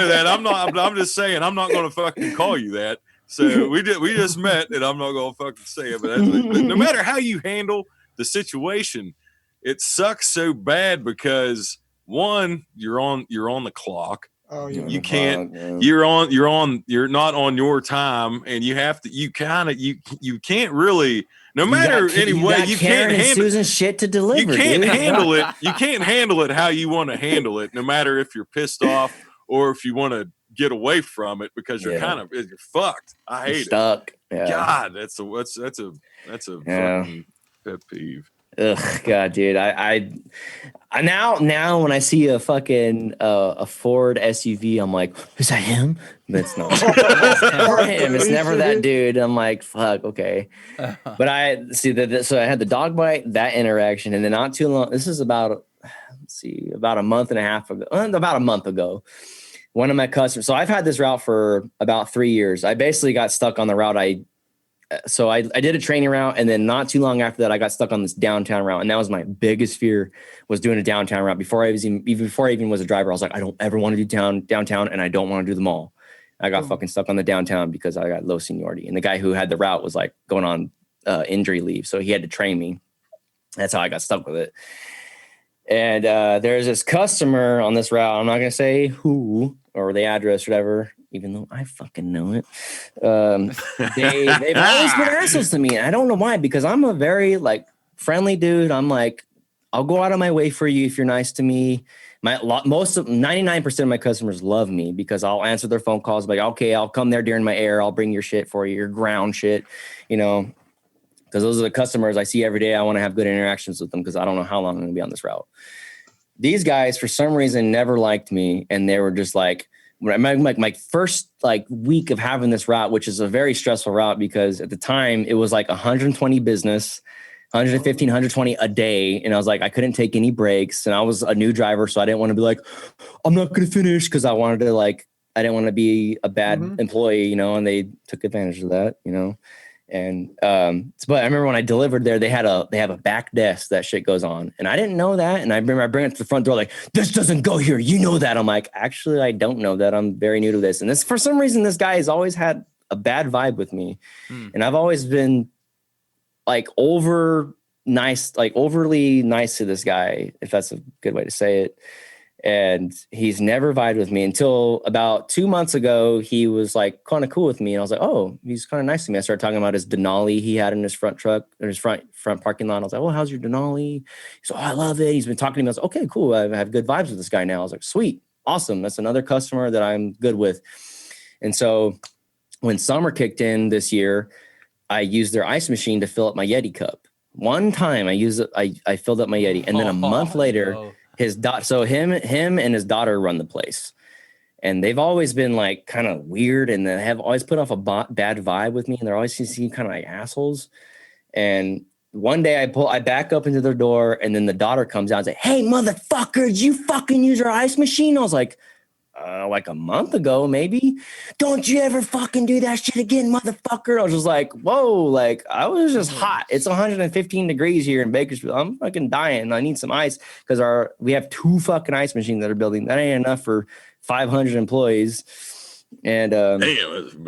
[SPEAKER 1] that. I'm just saying I'm not going to fucking call you that. So we just met, and I'm not going to fucking say it. But no matter how you handle the situation, it sucks so bad because one, you're on the clock. Oh, you can't. You're not on your time, and you have to. You can't really. No matter anyway, you can't handle
[SPEAKER 4] Susan shit to deliver.
[SPEAKER 1] You can't handle it. You can't handle it how you want to handle it. No matter if you're pissed off or if you want to get away from it because you're you're fucked. I hate
[SPEAKER 4] stuck.
[SPEAKER 1] it. Yeah. God, that's a fucking pet peeve.
[SPEAKER 4] Ugh, God, dude. I now when I see a fucking a Ford SUV, I'm like, is that him? But it's not. It's never him. It's never that dude. I'm like, fuck, okay. But I see that. So I had the dog bite, that interaction, and then not too long. This is about a month and a half ago. About a month ago. One of my customers. So I've had this route for about 3 years. I basically got stuck on the route. I did a training route, and then not too long after that, I got stuck on this downtown route, and that was my biggest fear, was doing a downtown route. Before I even was a driver, I was like, I don't ever want to do downtown, and I don't want to do the mall. I got fucking stuck on the downtown because I got low seniority, and the guy who had the route was like going on injury leave, so he had to train me. That's how I got stuck with it. And there's this customer on this route. I'm not gonna say who or the address, or whatever, even though I fucking know it. They've always been assholes to me. And I don't know why, because I'm a very like friendly dude. I'm like, I'll go out of my way for you if you're nice to me. 99% of my customers love me because I'll answer their phone calls. Like, okay, I'll come there during my air. I'll bring your shit for you, your ground shit, because those are the customers I see every day. I want to have good interactions with them because I don't know how long I'm going to be on this route. These guys, for some reason, never liked me. And they were just like, my first like week of having this route, which is a very stressful route because at the time it was like 120 business, 115, 120 a day. And I was like, I couldn't take any breaks. And I was a new driver. So I didn't want to be like, I'm not going to finish. Cause I didn't want to be a bad employee, and they took advantage of that, And, but I remember when I delivered there, they have a back desk that shit goes on. And I didn't know that. And I remember I bring it to the front door, like, this doesn't go here. You know that. I'm like, actually, I don't know that. I'm very new to this. And for some reason, this guy has always had a bad vibe with me. And I've always been like overly nice to this guy, if that's a good way to say it. And he's never vibed with me until about 2 months ago. He was like kind of cool with me. And I was like, oh, he's kind of nice to me. I started talking about his Denali he had in his front truck, in his front parking lot. I was like, oh, how's your Denali? He's like, oh, I love it. He's been talking to me. I was like, okay, cool. I have good vibes with this guy now. I was like, sweet, awesome. That's another customer that I'm good with. And so when summer kicked in this year, I used their ice machine to fill up my Yeti cup. One time I filled up my Yeti. And then a month later, him and his daughter run the place, and they've always been like kind of weird, and they have always put off a bad vibe with me, and they're always seem kind of like assholes. And one day I back up into their door, and then the daughter comes out and say, "Hey, motherfucker, did you fucking use your ice machine?" I was like, like a month ago, maybe. Don't you ever fucking do that shit again, motherfucker. I was just like, whoa, like I was just hot. It's 115 degrees here in Bakersfield. I'm fucking dying. I need some ice because we have 2 fucking ice machines that are building. That ain't enough for 500 employees. And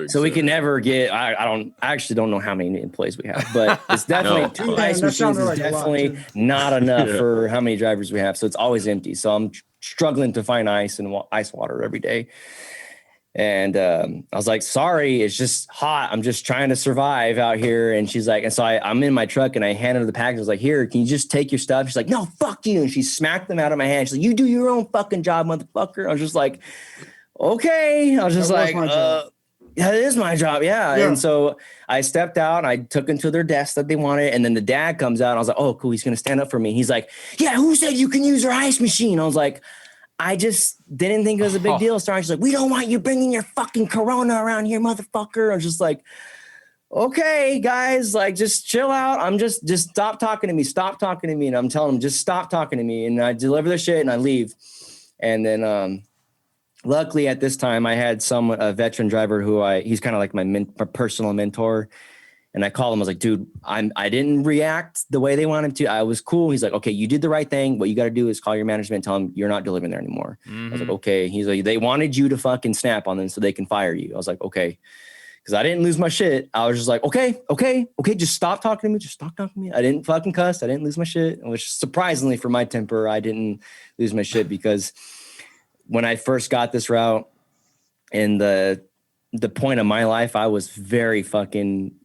[SPEAKER 4] so we can never get, I actually don't know how many employees we have, but it's definitely 2 ice machines is definitely not enough for how many drivers we have. So it's always empty. So I'm struggling to find ice and ice water every day. And I was like, sorry, it's just hot. I'm just trying to survive out here. And she's like, and so I'm in my truck and I handed her the package. I was like, here, can you just take your stuff? She's like, no, fuck you. And she smacked them out of my hand. She's like, you do your own fucking job, motherfucker. I was just like, okay. I was just like, yeah, it is my job. Yeah. And so I stepped out and I took them to their desk that they wanted. And then the dad comes out and I was like, oh, cool. He's going to stand up for me. He's like, yeah, who said you can use your ice machine? I was like, I just didn't think it was a big deal. Sorry. She's like, we don't want you bringing your fucking Corona around here, motherfucker. I was just like, okay, guys, like just chill out. I'm just stop talking to me. Stop talking to me. And I'm telling them, just stop talking to me. And I deliver the shit and I leave. And then, luckily at this time I had a veteran driver who he's kind of like my personal mentor. And I called him. I was like, dude, I didn't react the way they wanted to. I was cool. He's like, okay, you did the right thing. What you got to do is call your management, tell them you're not delivering there anymore. I was like, okay. He's like, they wanted you to fucking snap on them so they can fire you. I was like, okay. Because I didn't lose my shit. I was just like, okay. Just stop talking to me. Just stop talking to me. I didn't fucking cuss. I didn't lose my shit. Which surprisingly for my temper, I didn't lose my shit because when I first got this route in the point of my life, I was very fucking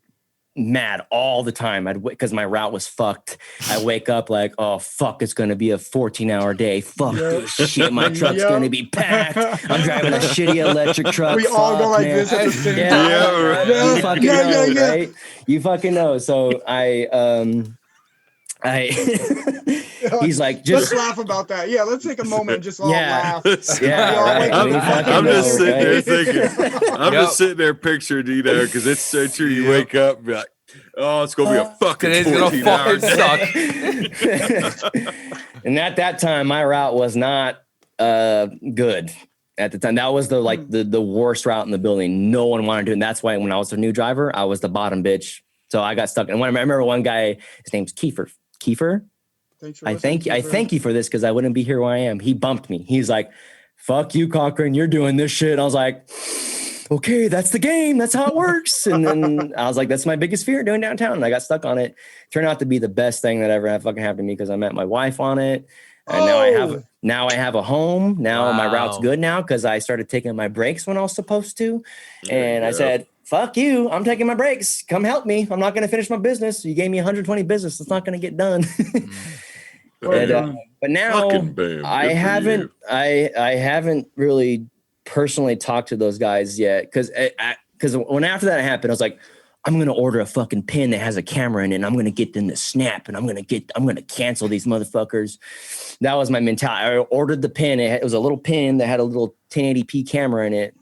[SPEAKER 4] mad all the time. Because my route was fucked. I wake up like, oh fuck, it's gonna be a 14-hour day. Fuck this shit. My truck's gonna be packed. I'm driving a shitty electric truck.
[SPEAKER 3] We all go like this at the same time.
[SPEAKER 4] You fucking know, right? You fucking know. So he's like, just
[SPEAKER 3] let's laugh about that. Yeah, let's take a moment and just all laugh.
[SPEAKER 4] Right.
[SPEAKER 1] I'm just sitting there thinking, I'm just sitting there picturing, because it's so true. You wake up and be like, oh, it's gonna be a fucking 14 hour day.
[SPEAKER 4] And at that time, my route was not good. At the time, that was the worst route in the building. No one wanted to do it. And that's why when I was a new driver, I was the bottom bitch. So I got stuck. And when I remember one guy, his name's Kiefer. I thank you for this because I wouldn't be here where I am. He bumped me. He's like, fuck you, Cochran. You're doing this shit. And I was like, okay, that's the game. That's how it works. And then I was like, that's my biggest fear doing downtown. And I got stuck on it. Turned out to be the best thing that ever fucking happened to me because I met my wife on it. And now I have a home. Now my route's good now because I started taking my breaks when I was supposed to. And I said, fuck you. I'm taking my breaks. Come help me. I'm not going to finish my business. You gave me 120 business. It's not going to get done. But now I haven't really personally talked to those guys yet. Because when after that happened, I was like, I'm going to order a fucking pin that has a camera in it. And I'm going to get them to snap and I'm going to cancel these motherfuckers. That was my mentality. I ordered the pin. It was a little pin that had a little 1080p camera in it.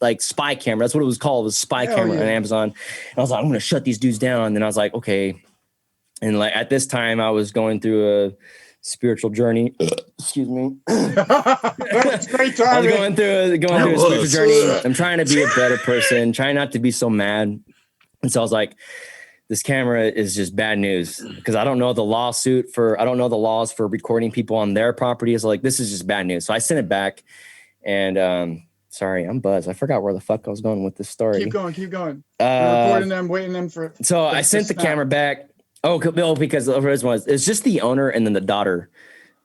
[SPEAKER 4] Like spy camera. That's what it was called. It was spy camera on Amazon. And I was like, I'm going to shut these dudes down. And then I was like, okay. And like at this time I was going through a spiritual journey. Excuse me.
[SPEAKER 3] It's great time.
[SPEAKER 4] I was going through a spiritual journey. I'm trying to be a better person, trying not to be so mad. And so I was like, this camera is just bad news because I don't know the laws for recording people on their property. So like, this is just bad news. So I sent it back and, sorry, I'm buzzed. I forgot where the fuck I was going with this story.
[SPEAKER 3] Keep going. You're recording them, waiting them for.
[SPEAKER 4] So I sent the camera back. Because it's just the owner and then the daughter.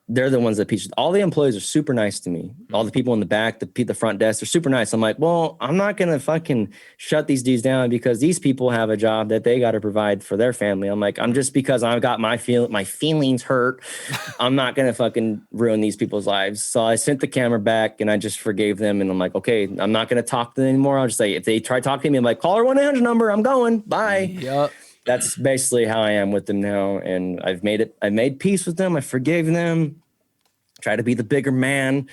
[SPEAKER 4] They're the ones that peach. All the employees are super nice to me. All the people in the back, the front desk, they're super nice. I'm like, well, I'm not gonna fucking shut these dudes down because these people have a job that they got to provide for their family. I'm like, I'm just because I've got my feelings hurt. I'm not gonna fucking ruin these people's lives. So I sent the camera back and I just forgave them. And I'm like, okay, I'm not gonna talk to them anymore. I'll just say if they try talking to me, I'm like, call our 1-800 number. I'm going. Bye.
[SPEAKER 2] Yep.
[SPEAKER 4] That's basically how I am with them now. And I made peace with them. I forgave them. Try to be the bigger man,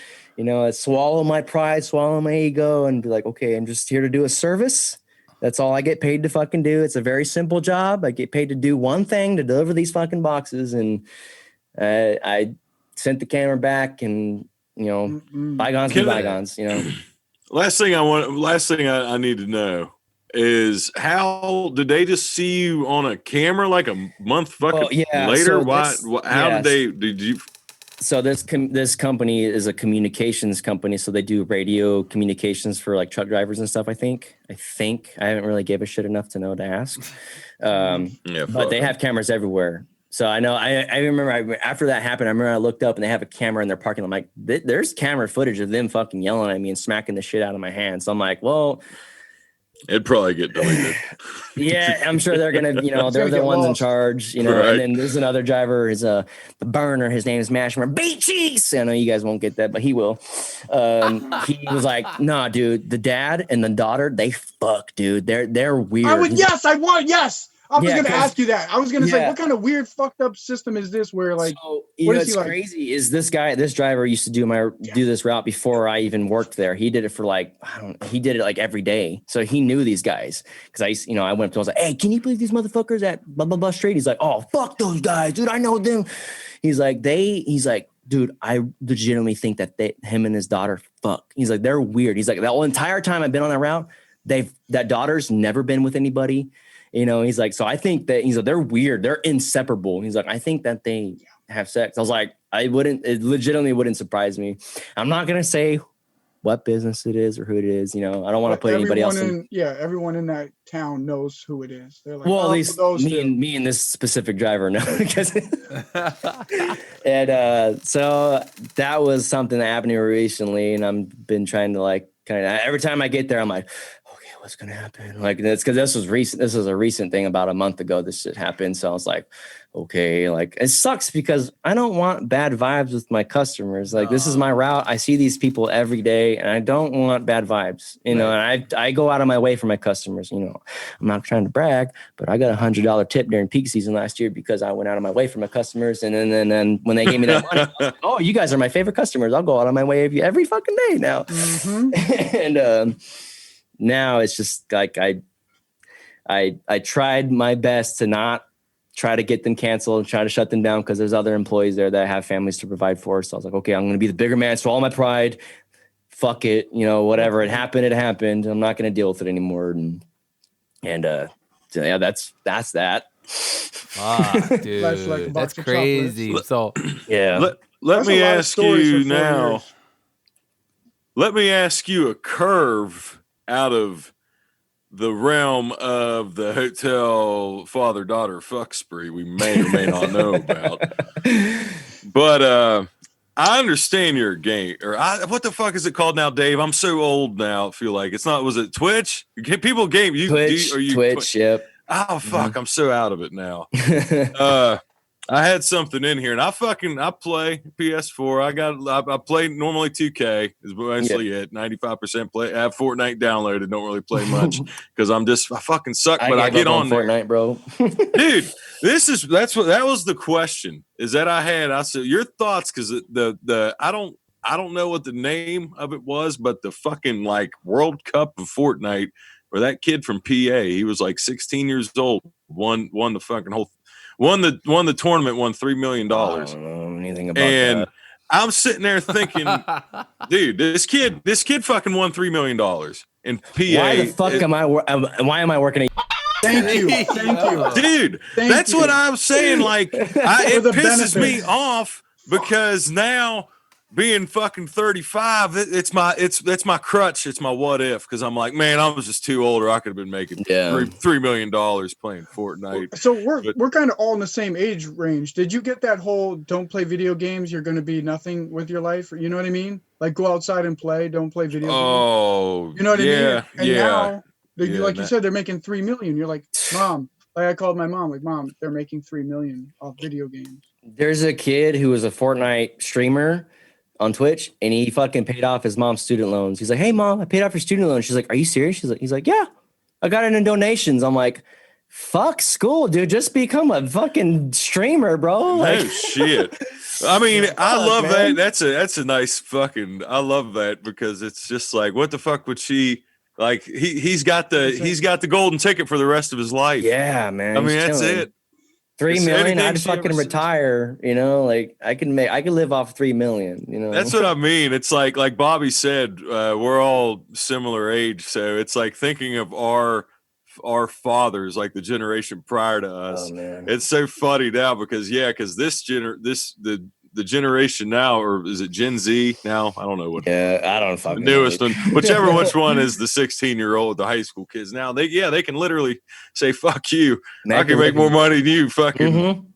[SPEAKER 4] swallow my pride, swallow my ego and be like, okay, I'm just here to do a service. That's all I get paid to fucking do. It's a very simple job. I get paid to do one thing, to deliver these fucking boxes. And I sent the camera back and, bygones be bygones,
[SPEAKER 1] Last thing I need to know is how did they just see you on a camera like a month later? Did you?
[SPEAKER 4] So this company is a communications company. So they do radio communications for like truck drivers and stuff. I think I haven't really gave a shit enough to know to ask. But they have cameras everywhere. So I know, I remember after that happened, I remember I looked up and they have a camera in their parking lot. I'm like, there's camera footage of them fucking yelling at me and smacking the shit out of my hand. So I'm like, well,
[SPEAKER 1] it'd probably get deleted.
[SPEAKER 4] Yeah, I'm sure they're going to, they're the ones in charge, right. And then there's another driver, the burner. His name is Mashmer Beat Cheese. I know you guys won't get that, but he will. He was like, nah, dude, the dad and the daughter, they fuck, dude. They're weird.
[SPEAKER 3] Yes. I was going to ask you that. I was going to say, what kind of weird fucked up system is this where like,
[SPEAKER 4] what's crazy is this driver used to do this route before I even worked there. He did it for he did it like every day. So he knew these guys. Cause I went up to him, I was like, hey, can you believe these motherfuckers at blah, blah, blah street? He's like, oh, fuck those guys, dude. I know them. He's like, dude, I legitimately think that him and his daughter fuck. He's like, they're weird. He's like, the whole entire time I've been on that route, that daughter's never been with anybody. He's like, so I think that they're weird. They're inseparable. He's like, I think that they have sex. I was like, it legitimately wouldn't surprise me. I'm not going to say what business it is or who it is. I don't want to put anybody else in.
[SPEAKER 3] Everyone in that town knows who it is. They're like,
[SPEAKER 4] well, at least me and this specific driver know. And so that was something that happened here recently. And I've been trying to every time I get there, I'm like, what's gonna happen? Like that's because this was recent. This was a recent thing about a month ago. This shit happened. So I was like, okay, it sucks because I don't want bad vibes with my customers. This is my route. I see these people every day and I don't want bad vibes, and I go out of my way for my customers. I'm not trying to brag, but I got $100 tip during peak season last year because I went out of my way for my customers. And then when they gave me that money, I was like, oh, you guys are my favorite customers. I'll go out of my way of you every fucking day now. Mm-hmm. And, now it's just like I tried my best to not try to get them canceled and try to shut them down because there's other employees there that have families to provide for. So I was like, okay, I'm going to be the bigger man. So all my pride, fuck it, whatever. It happened. I'm not going to deal with it anymore. And that's that.
[SPEAKER 2] Dude, that's crazy. So
[SPEAKER 1] yeah, let me ask you now. Let me ask you a curve out of the realm of the hotel father-daughter fuck spree we may or may not know about. But I understand you're a game, what the fuck is it called now, Dave? I'm so old now. I feel like it's not. Was it Twitch? People game you
[SPEAKER 4] Twitch? Yep.
[SPEAKER 1] Oh fuck! Mm-hmm. I'm so out of it now. I had something in here, and I play PS4. I play normally 2K is mostly it. 95% play. I have Fortnite downloaded. Don't really play much because I fucking suck. But I get on
[SPEAKER 4] Fortnite, bro.
[SPEAKER 1] Dude, that was the question. Is that I said your thoughts because I don't know what the name of it was, but the fucking World Cup of Fortnite where that kid from PA, he was 16 years old, won the fucking whole. Won the tournament, won $3 million. I
[SPEAKER 4] don't know anything about that.
[SPEAKER 1] I'm sitting there thinking, dude, this kid fucking won $3 million in PA.
[SPEAKER 4] Why the fuck why am I working?
[SPEAKER 3] Thank you,
[SPEAKER 1] dude. That's what I'm saying. It pisses me off because now being fucking 35, it's my crutch. It's my what if because I'm like, man, I was just too old, or I could have been making $3 million playing Fortnite.
[SPEAKER 3] So we're kind of all in the same age range. Did you get that whole don't play video games? You're going to be nothing with your life. You know what I mean? Go outside and play. Don't play video games.
[SPEAKER 1] Oh,
[SPEAKER 3] you know what I mean? And now, you said, they're making $3 million. You're like, Mom. I called my mom. Mom, they're making $3 million off video games.
[SPEAKER 4] There's a kid who was a Fortnite streamer on Twitch, and he fucking paid off his mom's student loans. He's like, hey mom, I paid off your student loans. She's like, are you serious? He's like, yeah, I got it in donations. I'm like, fuck school, dude. Just become a fucking streamer, bro.
[SPEAKER 1] No shit. I mean, I love that. That's a nice fucking. I love that because it's just what the fuck would she like? He's got the golden ticket for the rest of his life.
[SPEAKER 4] Yeah, man.
[SPEAKER 1] I mean, that's it.
[SPEAKER 4] 3
[SPEAKER 1] Is
[SPEAKER 4] million,
[SPEAKER 1] anything
[SPEAKER 4] I'd
[SPEAKER 1] she ever
[SPEAKER 4] fucking
[SPEAKER 1] says-
[SPEAKER 4] retire, you know, like I can live off 3 million, you know.
[SPEAKER 1] That's what I mean. It's like Bobby said, we're all similar age, so it's like thinking of our fathers, like the generation prior to us.
[SPEAKER 4] Oh man.
[SPEAKER 1] It's so funny now because the generation now, or is it Gen Z now? I don't know what.
[SPEAKER 4] Yeah, I don't
[SPEAKER 1] The
[SPEAKER 4] fucking
[SPEAKER 1] newest
[SPEAKER 4] know.
[SPEAKER 1] one, whichever which one is the 16-year-old, the high school kids now. They can literally say "fuck you." I can make more money than you. Fucking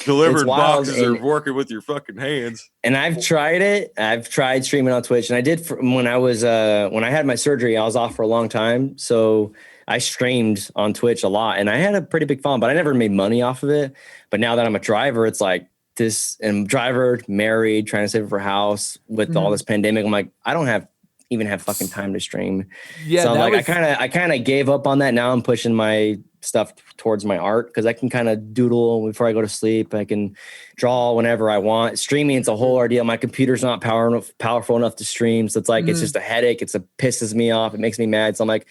[SPEAKER 1] delivering boxes or working with your fucking hands.
[SPEAKER 4] And I've tried it. I've tried streaming on Twitch, and I did when I had my surgery. I was off for a long time, so I streamed on Twitch a lot, and I had a pretty big following, but I never made money off of it. But now that I'm a driver, it's like this, and driver, married, trying to save for a house with all this pandemic. I'm like, I don't even have fucking time to stream.
[SPEAKER 2] Yeah,
[SPEAKER 4] so I'm like, I kind of gave up on that. Now I'm pushing my stuff towards my art because I can kind of doodle before I go to sleep. I can draw whenever I want. Streaming, it's a whole ordeal. My computer's not powerful enough to stream, so it's like it's just a headache. It pisses me off. It makes me mad. So I'm like,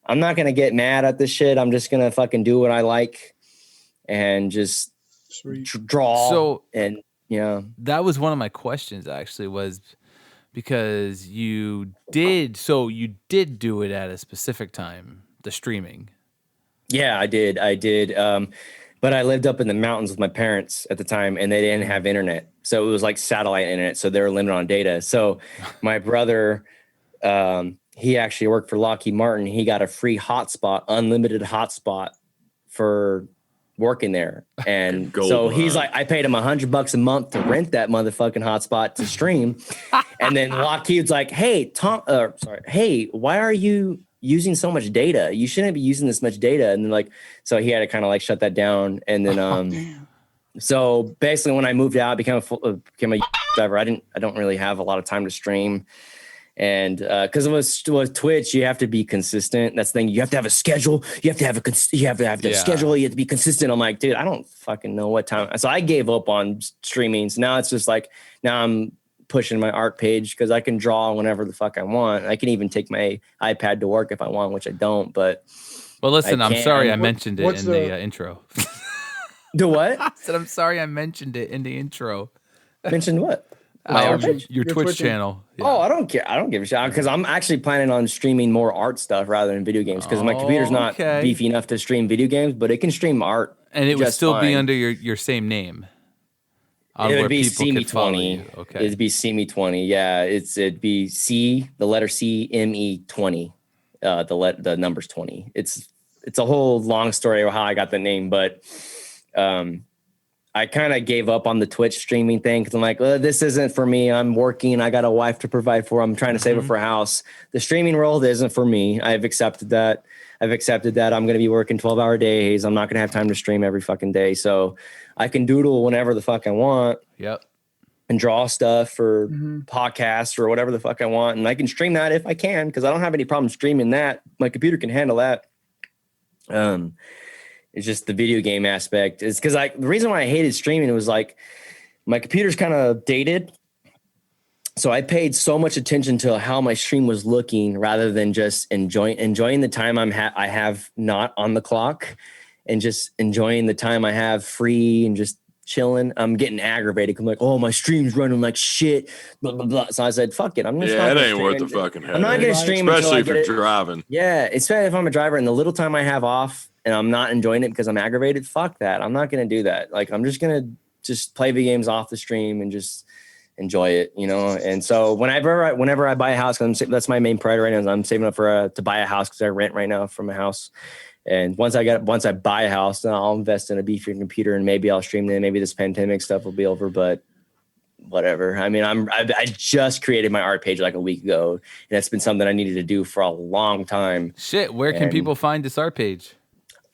[SPEAKER 4] I'm not gonna get mad at this shit. I'm just gonna fucking do what I like and just draw.
[SPEAKER 2] So
[SPEAKER 4] and
[SPEAKER 2] that was one of my questions actually, was because you did do it at a specific time, the streaming.
[SPEAKER 4] Yeah, I did. But I lived up in the mountains with my parents at the time, and they didn't have internet. So it was like satellite internet. So they were limited on data. So my brother, he actually worked for Lockheed Martin. He got a free hotspot, unlimited hotspot for working there. And so he's like, I paid him $100 a month to rent that motherfucking hotspot to stream. And then Lockheed's like, hey, hey, why are you using so much data? You shouldn't be using this much data. And then so he had to kind of like shut that down. And then, so basically when I moved out, became a driver, I don't really have a lot of time to stream. And because with Twitch, you have to be consistent. That's the thing. You have to have a schedule. You have to have a schedule. You have to be consistent. I'm like, dude, I don't fucking know what time. So I gave up on streaming. So now it's just like, now I'm pushing my art page because I can draw whenever the fuck I want. I can even take my iPad to work if I want, which I don't. But
[SPEAKER 2] well, listen, I'm sorry I mentioned it in the intro.
[SPEAKER 4] Do what?
[SPEAKER 2] I said I'm sorry I mentioned it in the intro.
[SPEAKER 4] Mentioned what?
[SPEAKER 2] Your Twitch channel.
[SPEAKER 4] Yeah. Oh, I don't care. I don't give a shit because I'm actually planning on streaming more art stuff rather than video games because my computer's not beefy enough to stream video games, but it can stream art.
[SPEAKER 2] And it would still be under your same name.
[SPEAKER 4] It would be CME20.
[SPEAKER 2] Okay.
[SPEAKER 4] It'd be CME20. Yeah, it'd be the letter CME20. The number's 20. It's a whole long story of how I got the name, but I kind of gave up on the Twitch streaming thing because I'm like, this isn't for me. I'm working. I got a wife to provide for. I'm trying to save it for a house. The streaming world isn't for me. I've accepted that. I'm going to be working 12-hour days. I'm not going to have time to stream every fucking day. So I can doodle whenever the fuck I want.
[SPEAKER 2] Yep.
[SPEAKER 4] And draw stuff for podcasts or whatever the fuck I want. And I can stream that if I can because I don't have any problem streaming that. My computer can handle that. It's just the video game aspect. Is because the reason why I hated streaming was like my computer's kind of dated. So I paid so much attention to how my stream was looking rather than just enjoying the time I have not on the clock and just enjoying the time I have free and just chilling. I'm getting aggravated. I'm like, oh, my stream's running like shit. Blah blah blah. So I said, fuck it. I'm just
[SPEAKER 1] it ain't worth the fucking headache.
[SPEAKER 4] I'm not gonna stream,
[SPEAKER 1] especially if you're driving.
[SPEAKER 4] Yeah, especially if I'm a driver and the little time I have off and I'm not enjoying it because I'm aggravated. Fuck that. I'm not gonna do that. Like I'm just gonna play video games off the stream and just enjoy it, you know. And so whenever I buy a house, that's my main priority right now. Is I'm saving up to buy a house because I rent right now from a house. And once I buy a house, then I'll invest in a beefier computer and maybe I'll stream then. Maybe this pandemic stuff will be over, but whatever. I mean, I just created my art page like a week ago, and that's been something I needed to do for a long time.
[SPEAKER 2] Shit, where can people find this art page?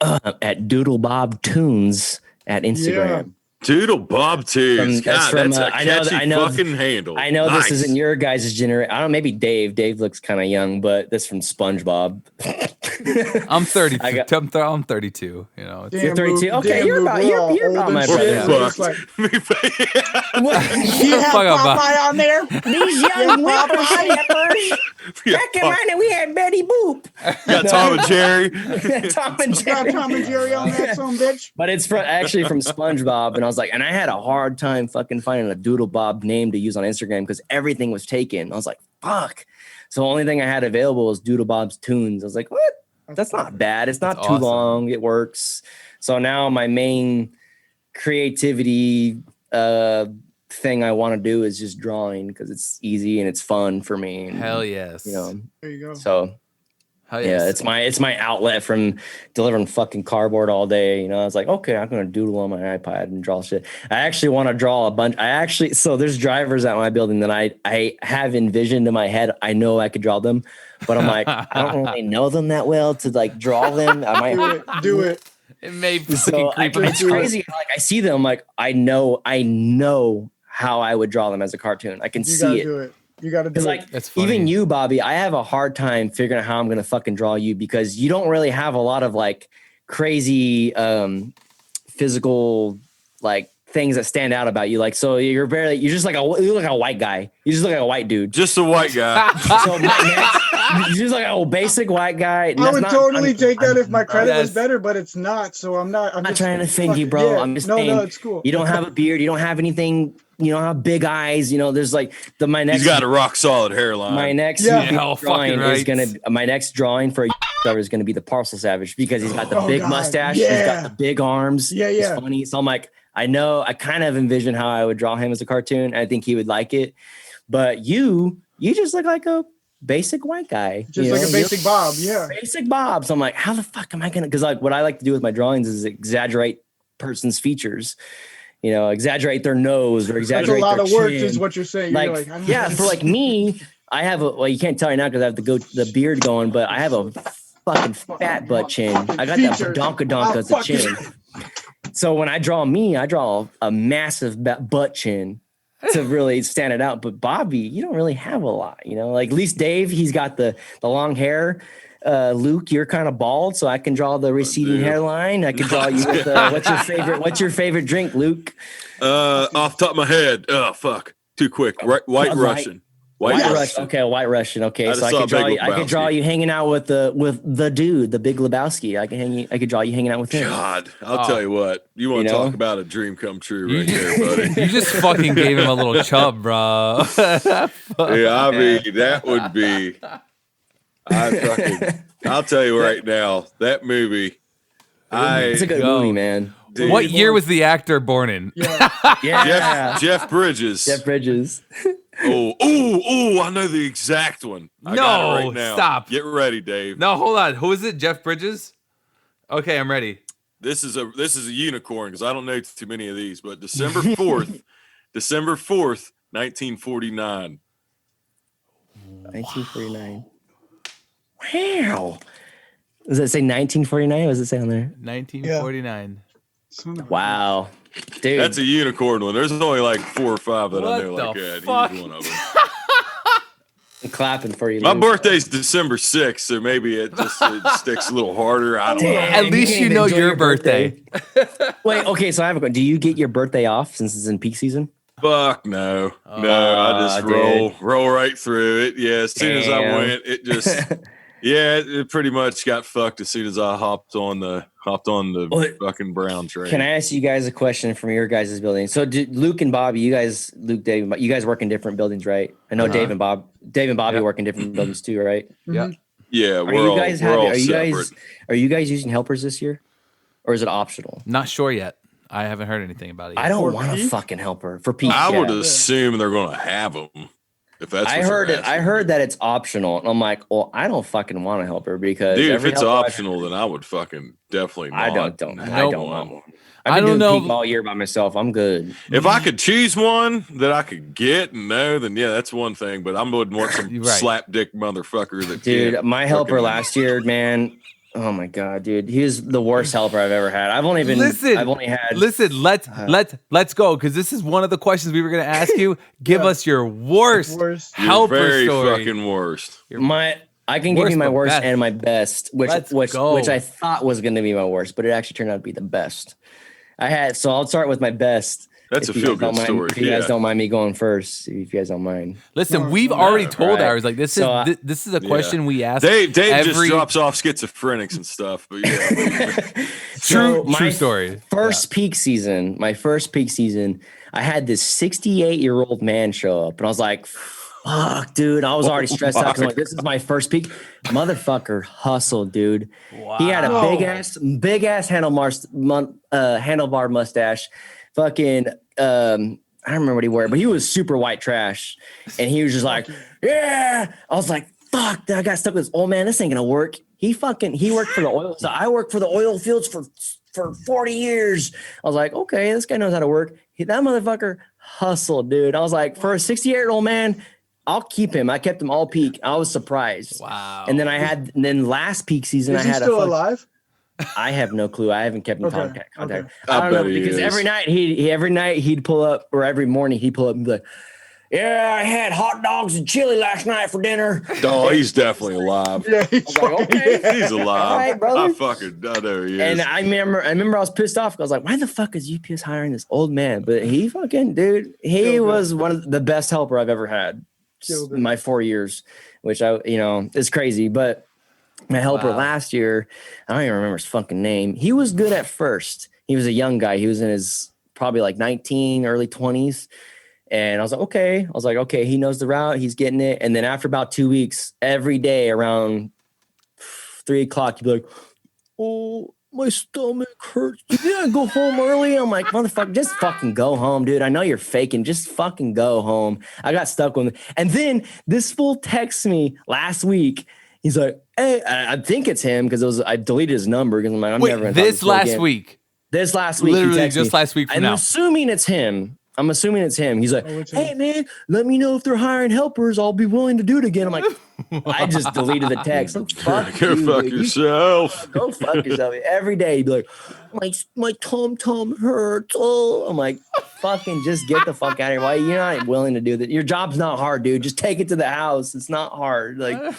[SPEAKER 4] At Doodle Bob Tunes at Instagram.
[SPEAKER 1] Yeah. Doodle Bob Tunes. That's a catchy fucking handle.
[SPEAKER 4] I know this isn't your guys' generation. I don't know, maybe Dave. Dave looks kind of young, but that's from SpongeBob.
[SPEAKER 2] I'm 30. I'm 32. You know,
[SPEAKER 3] Damn,
[SPEAKER 4] You're 32.
[SPEAKER 3] Luke,
[SPEAKER 4] Okay,
[SPEAKER 3] damn,
[SPEAKER 4] you're
[SPEAKER 3] Luke,
[SPEAKER 4] about
[SPEAKER 3] we're all
[SPEAKER 4] you're
[SPEAKER 3] old
[SPEAKER 4] about
[SPEAKER 3] and
[SPEAKER 4] my
[SPEAKER 3] shit.
[SPEAKER 4] brother.
[SPEAKER 3] It's like,
[SPEAKER 2] you have
[SPEAKER 3] Popeye on there.
[SPEAKER 4] These young whippersnappers. Back in mine, we had Betty Boop.
[SPEAKER 1] Got Tom and Jerry.
[SPEAKER 4] Tom and
[SPEAKER 3] Got
[SPEAKER 4] Jerry.
[SPEAKER 3] Tom and Jerry on that son bitch.
[SPEAKER 4] But it's actually from SpongeBob, and I was like, and I had a hard time fucking finding a Doodle Bob name to use on Instagram because everything was taken. I was like, fuck. So the only thing I had available was Doodle Bob's Tunes. I was like, what? That's not bad. It's not too
[SPEAKER 2] awesome.
[SPEAKER 4] long. It works. So now my main creativity thing I want to do is just drawing because it's easy and it's fun for me. And,
[SPEAKER 2] Hell yes.
[SPEAKER 4] You know,
[SPEAKER 3] There you go.
[SPEAKER 4] so
[SPEAKER 2] Hell yes.
[SPEAKER 4] yeah, it's my outlet from delivering fucking cardboard all day. You know, I was like, okay, I'm gonna doodle on my iPad and draw shit. I actually want to draw a bunch. So there's drivers at my building that I have envisioned in my head. I know I could draw them, but I'm like, I don't really know them that well to like draw them. I might
[SPEAKER 3] Do it.
[SPEAKER 2] It may
[SPEAKER 4] So it's crazy. Like I see them, like I know how I would draw them as a cartoon. I can
[SPEAKER 3] You
[SPEAKER 4] see
[SPEAKER 3] gotta
[SPEAKER 4] it.
[SPEAKER 3] do it. You gotta do
[SPEAKER 4] Because
[SPEAKER 3] it.
[SPEAKER 4] like
[SPEAKER 2] That's funny.
[SPEAKER 4] even you, Bobby, I have a hard time figuring out how I'm gonna fucking draw you because you don't really have a lot of like crazy physical like things that stand out about you. Like so you're just like you look like a white guy. You just look like a white dude.
[SPEAKER 1] Just a white guy.
[SPEAKER 4] So you're just like a basic white guy.
[SPEAKER 3] I would totally take that if my credit was
[SPEAKER 2] Yes.
[SPEAKER 3] better, but it's not. So I'm not.
[SPEAKER 4] I'm not trying to offend you, bro.
[SPEAKER 3] Yeah.
[SPEAKER 4] I'm just
[SPEAKER 3] no,
[SPEAKER 4] saying.
[SPEAKER 3] No, it's cool.
[SPEAKER 4] You don't have a beard. You don't have anything. You don't have big eyes. You know, there's like my next.
[SPEAKER 1] He's got a rock solid hairline.
[SPEAKER 4] My next
[SPEAKER 3] Yeah.
[SPEAKER 2] Yeah,
[SPEAKER 4] drawing
[SPEAKER 2] fucking
[SPEAKER 4] is
[SPEAKER 2] right.
[SPEAKER 4] my next drawing for a cover is gonna be the Parcel Savage because he's got the big
[SPEAKER 3] God.
[SPEAKER 4] mustache.
[SPEAKER 3] Yeah.
[SPEAKER 4] He's got the big arms.
[SPEAKER 3] Yeah,
[SPEAKER 4] He's
[SPEAKER 3] yeah.
[SPEAKER 4] funny. So I'm like, I know. I kind of envision how I would draw him as a cartoon. I think he would like it. But you just look like a basic white guy.
[SPEAKER 3] Just
[SPEAKER 4] you
[SPEAKER 3] like
[SPEAKER 4] know?
[SPEAKER 3] a basic
[SPEAKER 4] You're
[SPEAKER 3] Bob. Yeah.
[SPEAKER 4] basic Bob. So I'm like, how the fuck am I gonna? Because like what I like to do with my drawings is exaggerate person's features. You know, exaggerate their nose or
[SPEAKER 3] That's
[SPEAKER 4] exaggerate
[SPEAKER 3] a lot
[SPEAKER 4] their
[SPEAKER 3] of work,
[SPEAKER 4] chin.
[SPEAKER 3] is what you're saying.
[SPEAKER 4] Like,
[SPEAKER 3] You're like, I don't
[SPEAKER 4] yeah,
[SPEAKER 3] know.
[SPEAKER 4] for like me, I have well, you can't tell right now because I have the beard going, but I have a fucking fat butt chin. I got that
[SPEAKER 3] Features.
[SPEAKER 4] badonkadonk as a
[SPEAKER 3] fucking-
[SPEAKER 4] chin. So when I draw me, I draw a massive butt chin to really stand it out. But Bobby, you don't really have a lot, you know. Like at least Dave, he's got the long hair. Luke, you're kind of bald, so I can draw the receding hairline. I can draw you with what's your favorite drink, Luke?
[SPEAKER 1] Off the top of my head. Oh fuck. Too quick. White Russian. White Russian.
[SPEAKER 4] Okay, White Russian. Okay,
[SPEAKER 1] I
[SPEAKER 4] so
[SPEAKER 1] just saw
[SPEAKER 4] I could draw
[SPEAKER 1] Big
[SPEAKER 4] you hanging out with the dude, the Big Lebowski. I could draw you hanging out with him.
[SPEAKER 1] God, I'll tell you what. You want to talk about a dream come true right there, buddy.
[SPEAKER 2] You just fucking gave him a little chub, bro.
[SPEAKER 1] Yeah, I mean, that would be. I'll tell you right now, that movie.
[SPEAKER 4] It's a good movie, man.
[SPEAKER 1] Dude,
[SPEAKER 2] What year was the actor born in?
[SPEAKER 4] Yeah,
[SPEAKER 1] Jeff Bridges.
[SPEAKER 4] Jeff Bridges.
[SPEAKER 1] Oh! I know the exact one. I got it right now.
[SPEAKER 2] Stop.
[SPEAKER 1] Get ready, Dave.
[SPEAKER 2] No, hold on. Who is it? Jeff Bridges? Okay, I'm ready.
[SPEAKER 1] This is a unicorn because I don't know too many of these. But December 4th, 1949.
[SPEAKER 4] 1949. Wow. Does it say 1949? What does it say on there?
[SPEAKER 2] 1949.
[SPEAKER 4] Wow. Dude.
[SPEAKER 1] That's a unicorn one. There's only like 4 or 5 that I know
[SPEAKER 2] What
[SPEAKER 1] like
[SPEAKER 2] the
[SPEAKER 1] that.
[SPEAKER 2] fuck?
[SPEAKER 1] He's one of them.
[SPEAKER 4] I'm clapping for you.
[SPEAKER 1] My
[SPEAKER 4] Luke.
[SPEAKER 1] birthday's December 6th, so maybe it sticks a little harder. I don't know.
[SPEAKER 2] At least you know your birthday.
[SPEAKER 4] Wait, okay, so I have a question. Do you get your birthday off since it's in peak season?
[SPEAKER 1] Fuck no. I just roll right through it. Yeah, as soon as I went, it just it pretty much got fucked as soon as I hopped on the fucking brown train.
[SPEAKER 4] Can I ask you guys a question from your guys' building? So Luke and Bobby, Dave, you guys work in different buildings, right? I know Dave and Bobby work in different buildings too, right?
[SPEAKER 2] Yeah.
[SPEAKER 1] Yeah,
[SPEAKER 4] Are you guys
[SPEAKER 1] separate.
[SPEAKER 4] are you guys using helpers this year? Or is it optional?
[SPEAKER 2] Not sure yet. I haven't heard anything about it yet.
[SPEAKER 4] I don't want a fucking helper for peak.
[SPEAKER 1] I would assume they're going to have them. If that's
[SPEAKER 4] I heard it. I heard that it's optional, and I'm like, well, I don't fucking want a helper because
[SPEAKER 1] dude, if it's optional, then I would fucking definitely not.
[SPEAKER 4] I don't want one.
[SPEAKER 2] I don't know.
[SPEAKER 4] Peak all year by myself. I'm good.
[SPEAKER 1] If I could choose one that I could get and know, then yeah, that's one thing. But I would want some slap dick motherfucker that.
[SPEAKER 4] Dude, my helper last year, man. Oh my god, dude, he was the worst helper I've ever had. I've only had.
[SPEAKER 2] Listen, let's go because this is one of the questions we were going to ask you. Give us your worst helper
[SPEAKER 1] very
[SPEAKER 2] story.
[SPEAKER 1] Fucking worst.
[SPEAKER 4] I can give you my worst
[SPEAKER 2] best.
[SPEAKER 4] and my best, which I thought was going to be my worst, but it actually turned out to be the best. So I'll start with my best.
[SPEAKER 1] That's a feel-good story.
[SPEAKER 4] If you guys don't mind me going first, if you guys don't mind.
[SPEAKER 2] Listen, we've already told ours. Like this is a question we ask.
[SPEAKER 1] Dave just drops off schizophrenics and stuff, but yeah.
[SPEAKER 2] True story.
[SPEAKER 4] My first peak season, I had this 68-year-old man show up, and I was like, fuck, dude. I was already stressed out because I'm like, this is my first peak. Motherfucker hustled, dude. Wow. He had a big ass handlebar mustache. Fucking I don't remember what he wore, but he was super white trash. And he was just like, yeah. I was like, fuck, I got stuck with this old man. This ain't gonna work. He worked for the oil. So I worked for the oil fields for 40 years. I was like, okay, this guy knows how to work. That motherfucker hustled, dude. I was like, for a 68-year-old man, I'll keep him. I kept him all peak. I was surprised.
[SPEAKER 2] Wow.
[SPEAKER 4] And then last peak season,
[SPEAKER 3] Is he still alive?
[SPEAKER 4] I have no clue. I haven't kept in contact.
[SPEAKER 3] Okay.
[SPEAKER 4] I don't know, because every night he'd pull up, or every morning he'd pull up and be like, yeah, I had hot dogs and chili last night for dinner.
[SPEAKER 1] Oh, he's definitely alive.
[SPEAKER 3] Yeah, he's
[SPEAKER 1] He's alive.
[SPEAKER 4] All right, brother.
[SPEAKER 1] I know he is.
[SPEAKER 4] And I remember I was pissed off. I was like, why the fuck is UPS hiring this old man? But he was one of the best helper I've ever had in my 4 years, which is crazy. But my helper last year, I don't even remember his fucking name. He was good at first. He was a young guy. He was in his probably like 19, early 20s. And I was like, okay, he knows the route. He's getting it. And then after about 2 weeks, every day around 3 o'clock, you'd be like, oh, my stomach hurts. Yeah, go home early. I'm like, motherfucker, just fucking go home, dude. I know you're faking. Just fucking go home. I got stuck with him. And then this fool texts me last week. He's like, hey, I think it's him because I deleted his number because I'm like, I'm never going to
[SPEAKER 2] this last week.
[SPEAKER 4] This last week.
[SPEAKER 2] Literally just last week from now.
[SPEAKER 4] I'm assuming it's him. He's like, hey, man, let me know if they're hiring helpers. I'll be willing to do it again. I'm like, I just deleted the text. Like, fuck
[SPEAKER 1] yourself.
[SPEAKER 4] Go fuck yourself. Every day he'd be like, my tom hurts. Oh, I'm like, fucking just get the fuck out of here. Why you're not willing to do that? Your job's not hard, dude. Just take it to the house. It's not hard. Like,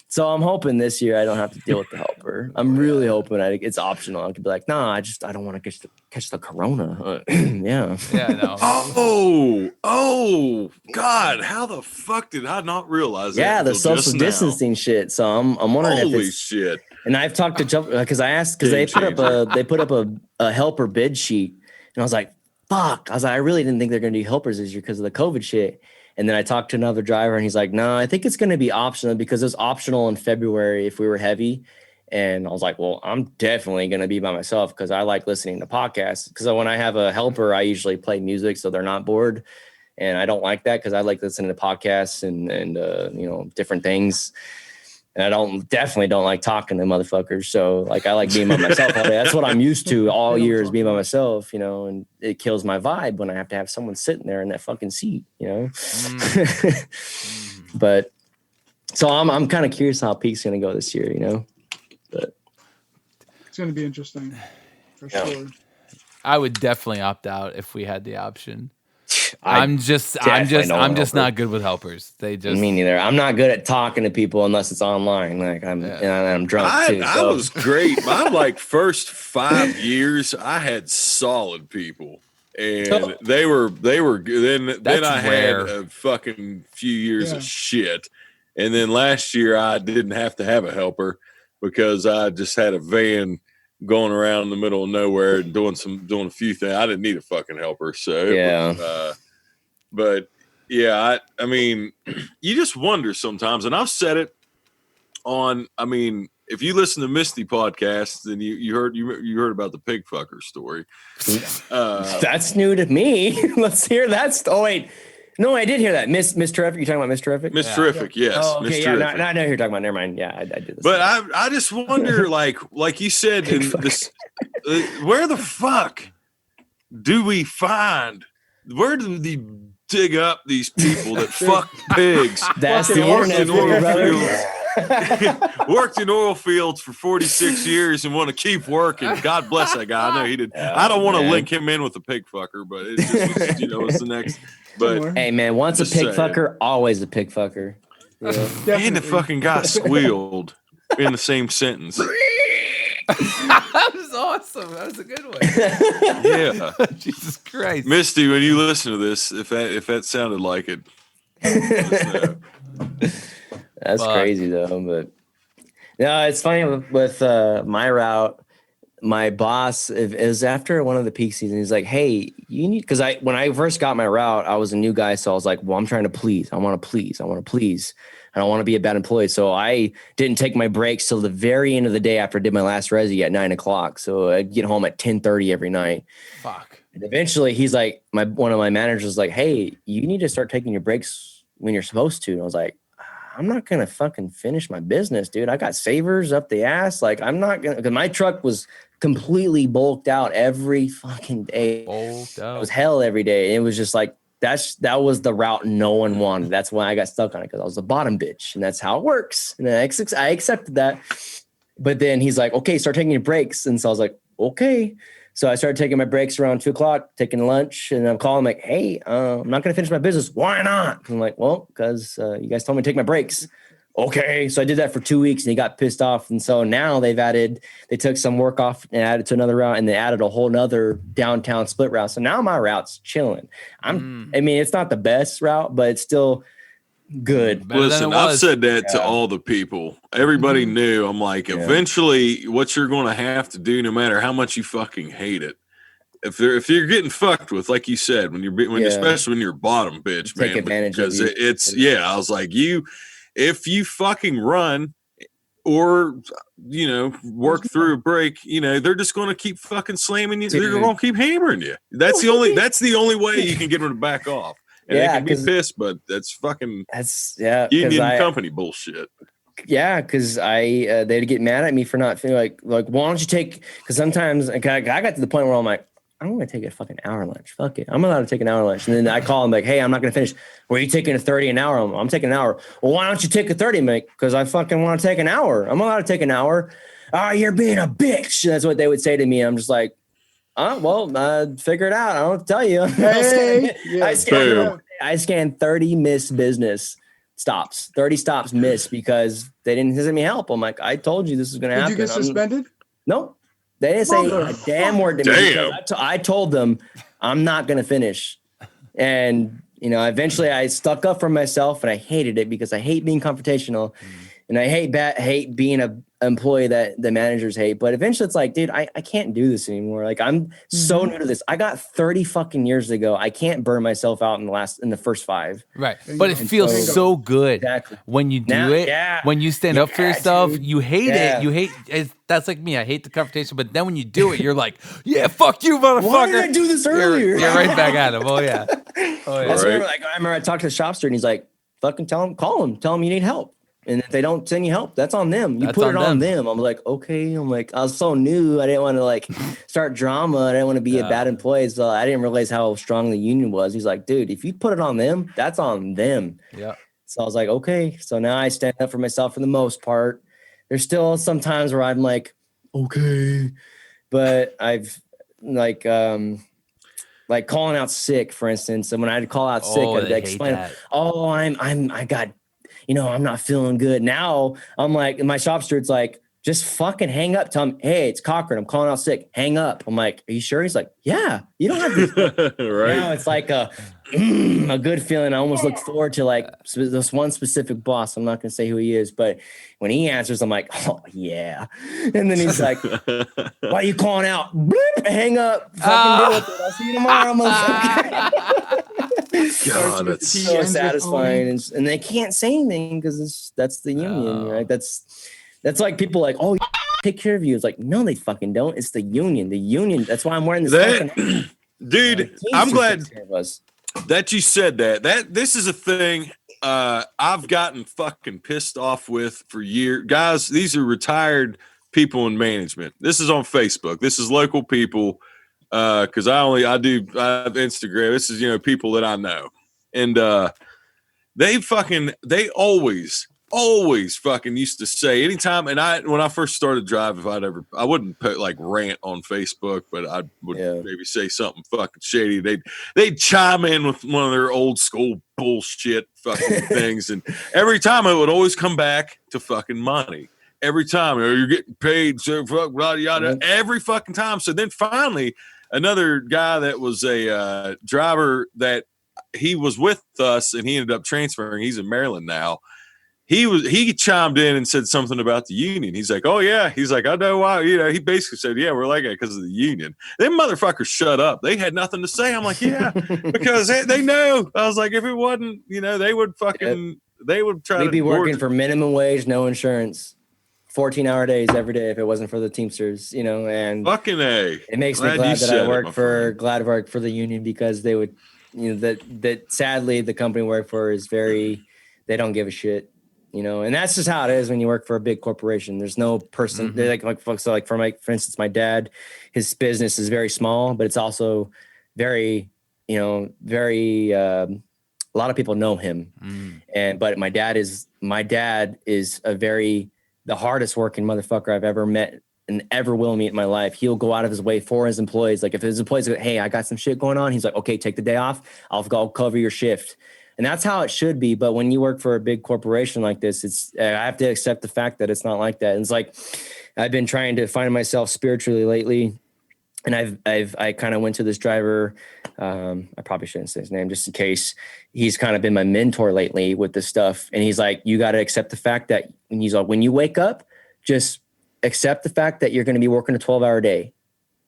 [SPEAKER 4] so I'm hoping this year I don't have to deal with the helper. I'm really hoping it's optional. I could be like, I don't want to catch the corona. Yeah.
[SPEAKER 2] Yeah, no.
[SPEAKER 1] Oh, God. How the fuck did I not realize that?
[SPEAKER 4] Yeah, the social distancing shit. So I'm wondering
[SPEAKER 1] Holy shit.
[SPEAKER 4] And I've talked to Jump because I asked because they put up a helper bid sheet. And I was like, fuck. I really didn't think they're going to do helpers this year because of the COVID shit. And then I talked to another driver and he's like, no, I think it's going to be optional because it was optional in February if we were heavy. And I was like, well, I'm definitely going to be by myself because I like listening to podcasts. Because when I have a helper, I usually play music so they're not bored. And I don't like that because I like listening to podcasts and different things. And I definitely don't like talking to motherfuckers. So like, I like being by myself all day. That's what I'm used to all year is being by myself, and it kills my vibe when I have to have someone sitting there in that fucking seat, But so I'm kind of curious how peak's going to go this year, but
[SPEAKER 3] it's going to be interesting for sure.
[SPEAKER 2] I would definitely opt out if we had the option. I'm just not good with helpers.
[SPEAKER 4] Me neither. I'm not good at talking to people unless it's online. Like I'm drunk too.
[SPEAKER 1] I was great. My like first 5 years, I had solid people, and they were good. Then I had a fucking few years of shit, and then last year I didn't have to have a helper because I just had a van going around in the middle of nowhere and doing a few things. I didn't need a fucking helper. So but yeah, I mean, you just wonder sometimes, and I've said it on. I mean, if you listen to Misty podcasts, then you heard about the pig fucker story.
[SPEAKER 4] That's new to me. Let's hear that. Oh wait, no, I did hear that. Miss Terrific. You talking about Miss Terrific?
[SPEAKER 1] Miss Terrific, yes.
[SPEAKER 4] Oh, okay, yeah. No, I know who you're talking about. Never mind. Yeah, I did this.
[SPEAKER 1] But I just wonder, like you said, in this, where the fuck do we find? Where do they dig up these people that fuck pigs?
[SPEAKER 4] That's the internet,
[SPEAKER 1] worked in oil fields for 46 years and want to keep working. God bless that guy. I know he did. I don't want to link him in with the pig fucker, but it's just it's the next. But
[SPEAKER 4] hey, man, once a pig fucker, always a pig fucker.
[SPEAKER 1] And the fucking guy squealed in the same sentence.
[SPEAKER 2] That was awesome. That was a good one.
[SPEAKER 1] Yeah.
[SPEAKER 2] Jesus Christ.
[SPEAKER 1] Misty, when you listen to this, if that sounded like it,
[SPEAKER 4] that's crazy though. But no, it's funny with my route. My boss is after one of the peak seasons. He's like, "Hey, you need," because when I first got my route, I was a new guy, so I was like, "Well, I'm trying to please. I want to please. I want to please. I don't want to be a bad employee." So I didn't take my breaks till the very end of the day after I did my last resi at 9:00. So I'd get home at 10:30 every night.
[SPEAKER 2] Fuck.
[SPEAKER 4] And eventually, he's like, one of my managers was like, "Hey, you need to start taking your breaks when you're supposed to." And I was like, I'm not going to fucking finish my business, dude. I got savers up the ass. Like, I'm not going to, because my truck was completely bulked out every fucking day.
[SPEAKER 2] Bulked out.
[SPEAKER 4] It was hell every day. And it was just like, that was the route no one wanted. That's why I got stuck on it, because I was the bottom bitch. And that's how it works. And I accepted that. But then he's like, okay, start taking your breaks. And so I was like, okay. So I started taking my breaks around 2:00, taking lunch, and I'm calling like, hey, I'm not going to finish my business. Why not? I'm like, well, because you guys told me to take my breaks. Okay. So I did that for 2 weeks and he got pissed off. And so now they took some work off and added to another route, and they added a whole nother downtown split route. So now my route's chilling. I mean, it's not the best route, but it's still good.
[SPEAKER 1] Listen, I've said that to all the people. Everybody knew. I'm like, eventually, what you're going to have to do, no matter how much you fucking hate it, if you're getting fucked with, like you said, especially when you're bottom bitch,
[SPEAKER 4] take advantage
[SPEAKER 1] because
[SPEAKER 4] of
[SPEAKER 1] it's I was like, if you fucking run or work through a break, they're just going to keep fucking slamming you. Dude. They're going to keep hammering you. That's the only way you can get them to back off. And they can be pissed, but that's union company bullshit.
[SPEAKER 4] Yeah, because they'd get mad at me for not feeling like why don't you take? Because sometimes I got to the point where I'm like, I'm going to take a fucking hour lunch. Fuck it, I'm allowed to take an hour lunch. And then I call them like, hey, I'm not going to finish. Were you taking a 30 an hour? I'm taking an hour. Well, why don't you take a 30? I'm like, because I fucking want to take an hour. I'm allowed to take an hour. Oh, you're being a bitch. That's what they would say to me. I'm just like, figure it out. I don't tell you. I scanned 30 missed business stops, 30 stops missed because they didn't send me help. I'm like, I told you this is going to happen.
[SPEAKER 3] Did you get suspended?
[SPEAKER 4] No, they didn't say a damn word to me. I told them I'm not going to finish. And, eventually I stuck up for myself, and I hated it because I hate being confrontational. And I hate being an employee that the managers hate. But eventually it's like, dude, I can't do this anymore. Like, I'm so new to this. I got 30 fucking years ago. I can't burn myself out in the first 5.
[SPEAKER 2] Right. But it feels so good when you do it. Yeah. When you stand up for yourself, dude. You hate it. You hate it. That's like me. I hate the confrontation. But then when you do it, you're like, yeah, fuck you, motherfucker.
[SPEAKER 4] Why did I do this earlier?
[SPEAKER 2] You're right back at him. Oh, yeah.
[SPEAKER 4] I remember I talked to the shop steward, and he's like, fucking call him. Tell him you need help. And if they don't send you help, that's on them. You put it on them. I'm like, okay. I was so new. I didn't want to start drama. I didn't want to be a bad employee. So I didn't realize how strong the union was. He's like, dude, if you put it on them, that's on them.
[SPEAKER 2] Yeah.
[SPEAKER 4] So I was like, okay. So now I stand up for myself for the most part. There's still some times where I'm like, okay. But I've calling out sick, for instance. And when I'd call out sick, I'd explain, I'm not feeling good. Now I'm like, my shop steward's like, just fucking hang up. Tell him, hey, it's Cochran. I'm calling out sick. Hang up. I'm like, are you sure? He's like, yeah, you don't have to. Right. Now it's like a good feeling. I almost look forward to this one specific boss. I'm not going to say who he is, but when he answers, I'm like, oh yeah. And then he's like, why are you calling out? Bloop, hang up. Fucking deal with it. I'll see you tomorrow.
[SPEAKER 1] God, that's
[SPEAKER 4] so satisfying. And they can't say anything because that's the union, right? That's like people like, oh, take care of you. It's like, no, they fucking don't. It's the union. The union. That's why I'm wearing this fucking
[SPEAKER 1] dude, I'm glad that you said that. This is a thing I've gotten fucking pissed off with for years. Guys, these are retired people in management. This is on Facebook. This is local people. Because I have Instagram. This is people that I know, and they always always fucking used to say anytime. And when I first started driving, I wouldn't put like rant on Facebook, but I would maybe say something fucking shady. They'd chime in with one of their old school bullshit fucking things. And every time it would always come back to fucking money. Every time, you're getting paid, so fuck, yada, yada, every fucking time. So then finally, another guy that was a driver that he was with us and he ended up transferring. He's in Maryland now. He chimed in and said something about the union. He's like, oh yeah. He's like, I know why. He basically said, yeah, we're like that because of the union. Them motherfuckers shut up. They had nothing to say. I'm like, yeah, because they know. I was like, if it wasn't, they would fucking, they would try to.
[SPEAKER 4] We'd be working for minimum wage, no insurance, 14-hour days every day if it wasn't for the Teamsters, and
[SPEAKER 1] fucking A.
[SPEAKER 4] It makes me glad that I work for the union because they would, that sadly the company I work for is they don't give a shit. And that's just how it is when you work for a big corporation. There's no person. They're like folks. So for instance, my dad, his business is very small, but it's also very, very. A lot of people know him, but my dad is the hardest working motherfucker I've ever met and ever will meet in my life. He'll go out of his way for his employees. Like if his employees go, hey, I got some shit going on. He's like, okay, take the day off. I'll cover your shift. And that's how it should be. But when you work for a big corporation like this, I have to accept the fact that it's not like that. And it's like, I've been trying to find myself spiritually lately. And I kind of went to this driver. I probably shouldn't say his name just in case. He's kind of been my mentor lately with this stuff. And he's like, you got to accept the fact that when you wake up, just accept the fact that you're going to be working a 12-hour day.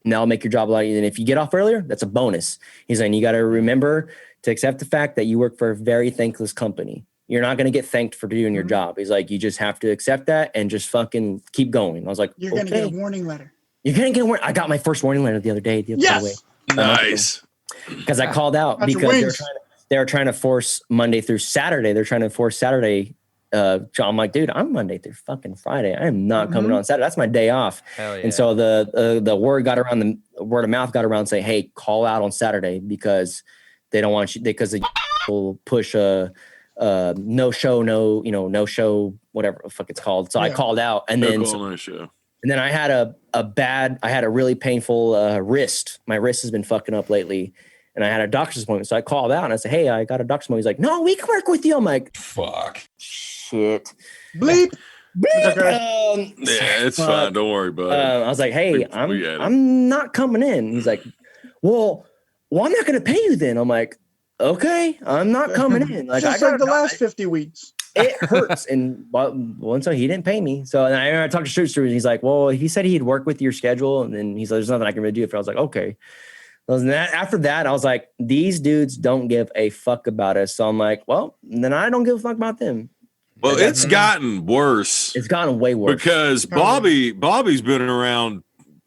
[SPEAKER 4] And that'll make your job a lot easier. And if you get off earlier, that's a bonus. He's like, you got to remember to accept the fact that you work for a very thankless company. You're not going to get thanked for doing your job. He's like, you just have to accept that and just fucking keep going. I was like,
[SPEAKER 3] you're going to get a warning letter.
[SPEAKER 4] You're going to get a warning. I got my first warning letter the other day.
[SPEAKER 1] Yes. Nice.
[SPEAKER 4] Because I called out because they were trying to force Monday through Saturday. They're trying to force Saturday. I'm like, dude, I'm Monday through fucking Friday. I am not coming on Saturday. That's my day off.
[SPEAKER 2] Hell yeah.
[SPEAKER 4] And so the word of mouth got around saying, hey, call out on Saturday because they don't want you because they will push a no show, whatever the fuck it's called. So I called out and then I had a really painful wrist. My wrist has been fucking up lately. And I had a doctor's appointment. So I called out and I said, hey, I got a doctor's appointment. He's like, no, we can work with you. I'm like,
[SPEAKER 1] fuck.
[SPEAKER 4] Shit.
[SPEAKER 3] Bleep.
[SPEAKER 1] Yeah, it's fine. Don't worry about it.
[SPEAKER 4] I was like, hey, I'm not coming in. He's like, well, I'm not going to pay you then. I'm like, okay, I'm not coming in. Like,
[SPEAKER 3] just like the last 50 weeks.
[SPEAKER 4] It hurts. And so he didn't pay me. So then I talked to Schuster and he's like, well, he said he'd work with your schedule. And then he's like, there's nothing I can really do. I was like, okay. After that, I was like, these dudes don't give a fuck about us. So I'm like, well, then I don't give a fuck about them.
[SPEAKER 1] Well, it's gotten worse.
[SPEAKER 4] It's gotten way worse.
[SPEAKER 1] Because Bobby's been around.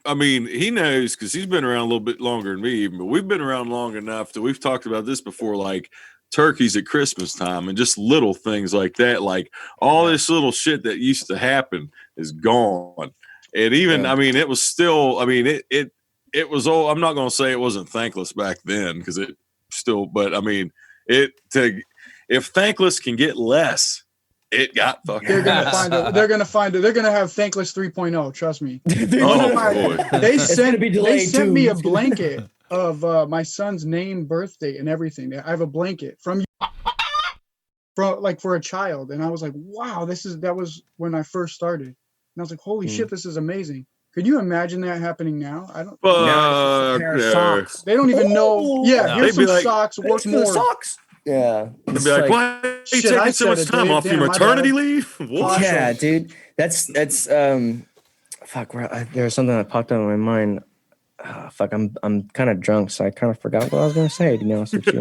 [SPEAKER 1] I mean, he knows because he's been around a little bit longer than me even, but we've been around long enough that we've talked about this before, like turkeys at Christmas time and just little things like that. Like all this little shit that used to happen is gone. And even, I mean, it was still, I mean, it was all, I'm not going to say it wasn't thankless back then because it still, but I mean, if thankless can get less, it got fucking.
[SPEAKER 3] They're gonna find it. They're gonna have thankless 3.0. Trust me.
[SPEAKER 1] Boy.
[SPEAKER 3] They sent me a blanket of my son's name, birthday, and everything. I have a blanket for a child, and I was like, wow, that was when I first started, and I was like, holy shit, this is amazing. Could you imagine that happening now? I don't.
[SPEAKER 4] Socks.
[SPEAKER 3] They don't even know. Yeah, here's some socks. Work more.
[SPEAKER 4] Socks. Yeah.
[SPEAKER 1] They'd be like, why are you taking so much time off your maternity leave? What?
[SPEAKER 4] Yeah, dude. That's fuck. There was something that popped up in my mind. Fuck, I'm kind of drunk, so I kind of forgot what I was gonna say. To be honest with you,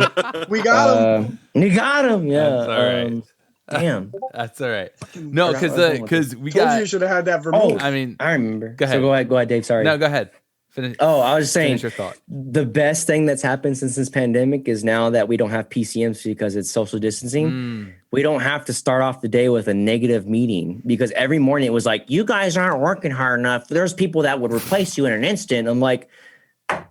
[SPEAKER 3] we got him.
[SPEAKER 4] You got him. Yeah.
[SPEAKER 2] That's all right.
[SPEAKER 4] Damn.
[SPEAKER 2] That's all right. No, because we
[SPEAKER 3] told you should have had that vermouth.
[SPEAKER 2] I mean,
[SPEAKER 4] I remember.
[SPEAKER 2] Go ahead.
[SPEAKER 4] So go ahead, Dave. Sorry.
[SPEAKER 2] No, go ahead. Finish.
[SPEAKER 4] Oh, I was just saying,
[SPEAKER 2] your thought.
[SPEAKER 4] The best thing that's happened since this pandemic is now that we don't have PCMs because it's social distancing. We don't have to start off the day with a negative meeting because every morning it was like, you guys aren't working hard enough. There's people that would replace you in an instant. I'm like,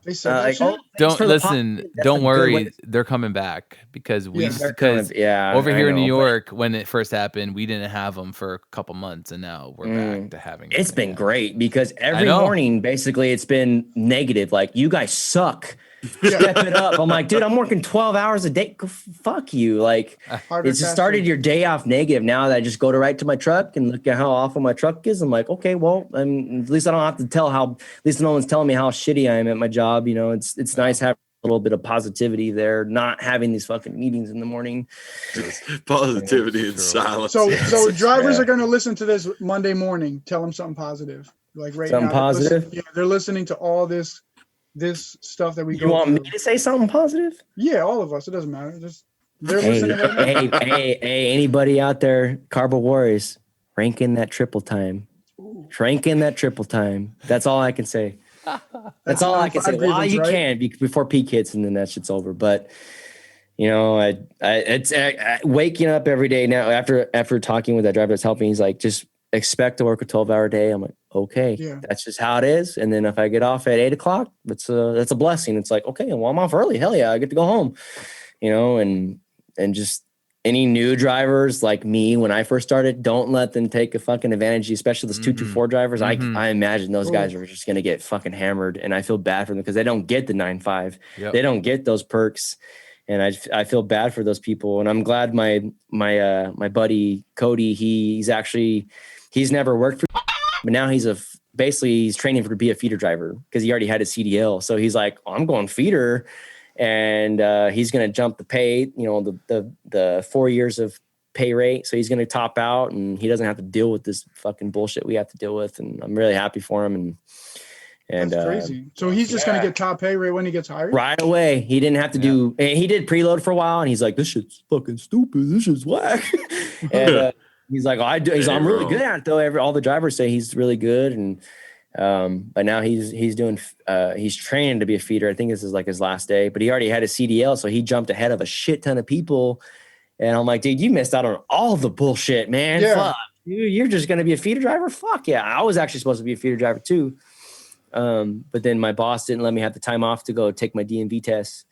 [SPEAKER 3] they said that shit?
[SPEAKER 2] don't
[SPEAKER 4] for the
[SPEAKER 2] listen.
[SPEAKER 4] podcast. That's
[SPEAKER 2] Don't
[SPEAKER 4] a good
[SPEAKER 2] worry,
[SPEAKER 4] way to-
[SPEAKER 2] they're coming back because we
[SPEAKER 3] Yeah.
[SPEAKER 2] because over
[SPEAKER 4] I
[SPEAKER 2] here in
[SPEAKER 4] know,
[SPEAKER 2] New
[SPEAKER 4] but
[SPEAKER 2] York when it first happened, we didn't have them for a couple months, and now we're back to having.
[SPEAKER 4] It's
[SPEAKER 2] them
[SPEAKER 4] been
[SPEAKER 2] again.
[SPEAKER 4] great because every
[SPEAKER 2] know.
[SPEAKER 4] morning, basically, it's been negative. Like, you guys suck. Step it up. I'm like, dude, I'm working 12 hours a day. Fuck you. Like,
[SPEAKER 3] Harder,
[SPEAKER 4] it's just
[SPEAKER 3] faster.
[SPEAKER 4] started your day off negative. Now that I just go right to my truck and look at how awful my truck is, I'm like, okay, well, at least I don't have to at least no one's telling me how shitty I am at my job. You know, it's nice having a little bit of positivity there, not having these fucking meetings in the morning.
[SPEAKER 1] Positivity and silence.
[SPEAKER 3] So drivers are going to listen to this Monday morning. Tell them something positive. Like right
[SPEAKER 4] Something
[SPEAKER 3] now,
[SPEAKER 4] positive?
[SPEAKER 3] they're listening to all this stuff that we go
[SPEAKER 4] You want
[SPEAKER 3] through.
[SPEAKER 4] me to say something positive?
[SPEAKER 3] Yeah, all of us. It doesn't matter. They're
[SPEAKER 4] Hey,
[SPEAKER 3] listening right now.
[SPEAKER 4] hey, anybody out there, Carbo Warriors, rank in that triple time. Rank in that triple time. That's all I can say. That's all I can say. While you can, before peak hits, and then that shit's over. But you know, it's waking up every day now after talking with that driver that's helping. He's like, just expect to work a 12-hour day. I'm like, okay, that's just how it is. And then if I get off at 8 o'clock, that's a blessing. It's like, okay, well, I'm off early. Hell yeah, I get to go home. You know, and just any new drivers like me when I first started, don't let them take a fucking advantage, especially those 224 drivers. I imagine those guys are just going to get fucking hammered, and I feel bad for them because they don't get the 9.5. They don't get those perks, and I feel bad for those people. And I'm glad my buddy Cody, he's never worked for, but now he's training to be a feeder driver because he already had a CDL. So he's like, oh, I'm going feeder. And he's going to jump the pay, you know, the 4 years of pay rate. So he's going to top out, and he doesn't have to deal with this fucking bullshit we have to deal with. And I'm really happy for him. And
[SPEAKER 3] that's crazy. So he's just going to get top pay rate when he gets hired?
[SPEAKER 4] Right away. He didn't have to do, he did preload for a while, and he's like, this shit's fucking stupid. This shit's whack. And he's like, I'm really good at it though. All the drivers say he's really good. And but now he's training to be a feeder. I think this is like his last day, but he already had a CDL, so he jumped ahead of a shit ton of people. And I'm like, dude, you missed out on all the bullshit, man. Fuck. You're just gonna be a feeder driver? Fuck yeah. I was actually supposed to be a feeder driver too. But then my boss didn't let me have the time off to go take my DMV test.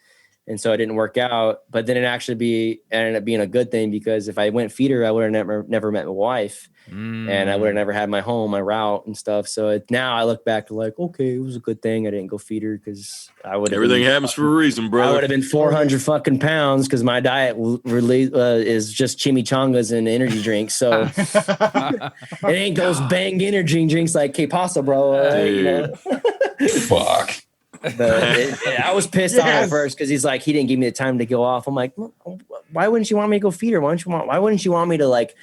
[SPEAKER 4] And so it didn't work out. But then it ended up being a good thing, because if I went feeder, I would have never met my wife, and I would have never had my home, my route and stuff. So now I look back to like, okay, it was a good thing I didn't go feeder, because
[SPEAKER 1] everything happens for a reason, brother.
[SPEAKER 4] I would have been 400 fucking pounds, because my diet really is just chimichangas and energy drinks. So it ain't those bang energy drinks like K-Pasta, bro. You know?
[SPEAKER 5] Fuck.
[SPEAKER 4] I was pissed off at first, because he's like, he didn't give me the time to go off. I'm like, why wouldn't you want me to go feeder? Why wouldn't you want me to like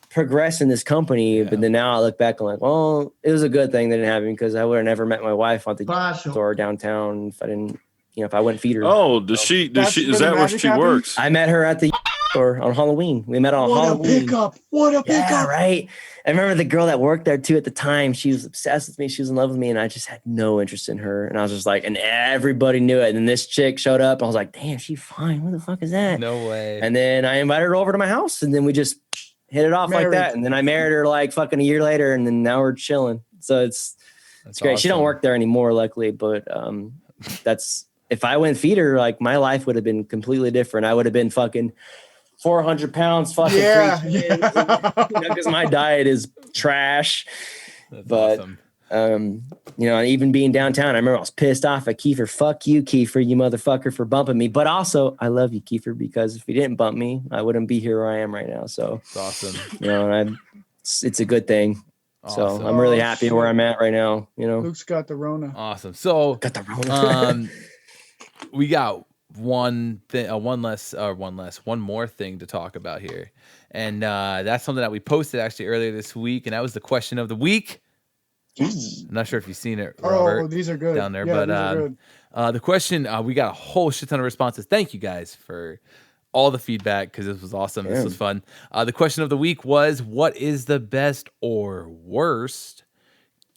[SPEAKER 4] progress in this company? But then now I look back, I'm like, well, it was a good thing that didn't happen, because I would have never met my wife at the store downtown if I didn't, if I went feeder.
[SPEAKER 1] Oh, is that where she works?
[SPEAKER 4] I met her at the store on Halloween. We met on Halloween.
[SPEAKER 3] What a pickup.
[SPEAKER 4] Yeah, right. I remember the girl that worked there too at the time. She was obsessed with me. She was in love with me, and I just had no interest in her. And I was just like, and everybody knew it. And then this chick showed up. And I was like, damn, she's fine. What the fuck is that?
[SPEAKER 2] No way.
[SPEAKER 4] And then I invited her over to my house, and then we just hit it off like that. And then I married her like fucking a year later, and then now we're chilling. So it's great. Awesome. She don't work there anymore, luckily. But if I went feeder, like my life would have been completely different. I would have been fucking 400 pounds, fucking because my diet is trash.
[SPEAKER 2] That's
[SPEAKER 4] but
[SPEAKER 2] awesome.
[SPEAKER 4] Even being downtown, I remember I was pissed off at Kiefer. Fuck you, Kiefer, you motherfucker, for bumping me. But also, I love you, Kiefer, because if you didn't bump me, I wouldn't be here where I am right now. So
[SPEAKER 2] it's awesome.
[SPEAKER 4] It's a good thing. Awesome. So I'm really happy where I'm at right now.
[SPEAKER 3] Luke's got the Rona.
[SPEAKER 2] Awesome. So
[SPEAKER 4] got the Rona.
[SPEAKER 2] We got one more thing to talk about here, and that's something that we posted actually earlier this week, and that was the question of the week.
[SPEAKER 3] Yes.
[SPEAKER 2] I'm not sure if you've seen it, Robert.
[SPEAKER 3] Oh, these are good
[SPEAKER 2] down there.
[SPEAKER 3] Yeah,
[SPEAKER 2] but the question, we got a whole shit ton of responses. Thank you guys for all the feedback, because this was awesome. This was fun. The question of the week was, what is the best or worst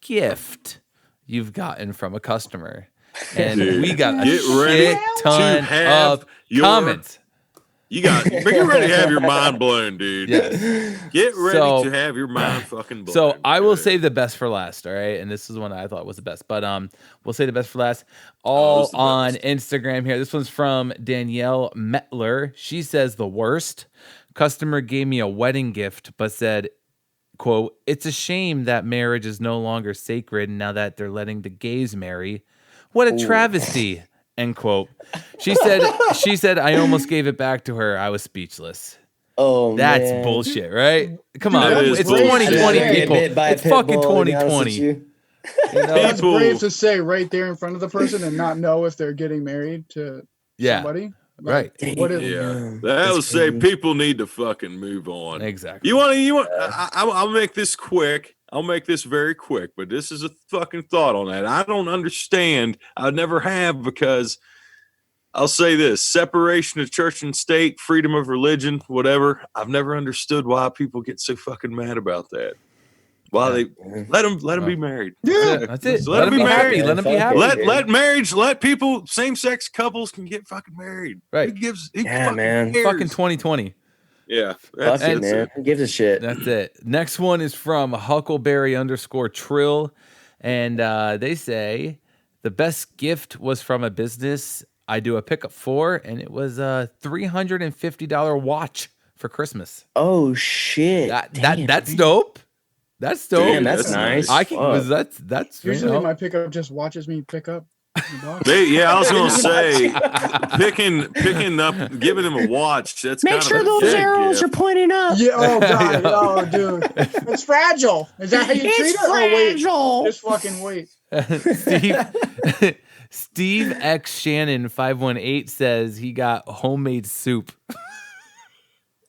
[SPEAKER 2] gift you've gotten from a customer? And we got a shit ton of comments.
[SPEAKER 1] Get ready to have your mind blown, dude.
[SPEAKER 2] Yes.
[SPEAKER 1] Get ready to have your mind fucking blown.
[SPEAKER 2] So I will save the best for last, all right? And this is one I thought was the best, but we'll save the best for last. All on Instagram here. This one's from Danielle Metler. She says the worst. Customer gave me a wedding gift, but said, quote, "It's a shame that marriage is no longer sacred now that they're letting the gays marry. What a travesty." End quote. She said, "I almost gave it back to her. I was speechless."
[SPEAKER 4] Oh,
[SPEAKER 2] that's
[SPEAKER 4] man.
[SPEAKER 2] bullshit, right? Come on,
[SPEAKER 1] It's
[SPEAKER 2] it's 2020,
[SPEAKER 1] bullshit.
[SPEAKER 2] people. It's fucking 2020.
[SPEAKER 4] You
[SPEAKER 2] know?
[SPEAKER 3] That's brave to say right there in front of the person and not know if they're getting married to somebody.
[SPEAKER 2] Right.
[SPEAKER 3] What is
[SPEAKER 1] that would say people need to fucking move on.
[SPEAKER 2] Exactly.
[SPEAKER 1] You want? I'll make this quick. I'll make this very quick, but this is a fucking thought on that. I don't understand. I never have, because I'll say this: separation of church and state, freedom of religion, whatever. I've never understood why people get so fucking mad about that. Why they let them be married?
[SPEAKER 3] Yeah,
[SPEAKER 2] that's it.
[SPEAKER 1] Let them be married.
[SPEAKER 2] Let them be happy.
[SPEAKER 1] Let marriage. Let people. Same sex couples can get fucking married.
[SPEAKER 2] Right?
[SPEAKER 1] Who
[SPEAKER 4] man.
[SPEAKER 1] cares?
[SPEAKER 2] Fucking 2020.
[SPEAKER 1] Yeah.
[SPEAKER 4] Fuck it, man. Who gives a shit?
[SPEAKER 2] That's it. Next one is from Huckleberry_Trill, and they say the best gift was from a business I do a pickup for, and it was a $350 watch for Christmas.
[SPEAKER 4] Oh shit!
[SPEAKER 2] That's dope. That's dope.
[SPEAKER 4] Damn, that's nice.
[SPEAKER 2] I can. That's
[SPEAKER 3] usually my pickup just watches me pick up.
[SPEAKER 1] I was gonna say, picking up, giving him a watch. That's
[SPEAKER 4] make sure those arrows are pointing up.
[SPEAKER 3] Yeah. Oh god. Oh dude, it's fragile. Is that how you treat it?
[SPEAKER 4] Fragile.
[SPEAKER 3] Oh, wait. Just fucking wait.
[SPEAKER 2] Steve X Shannon 518 says he got homemade soup.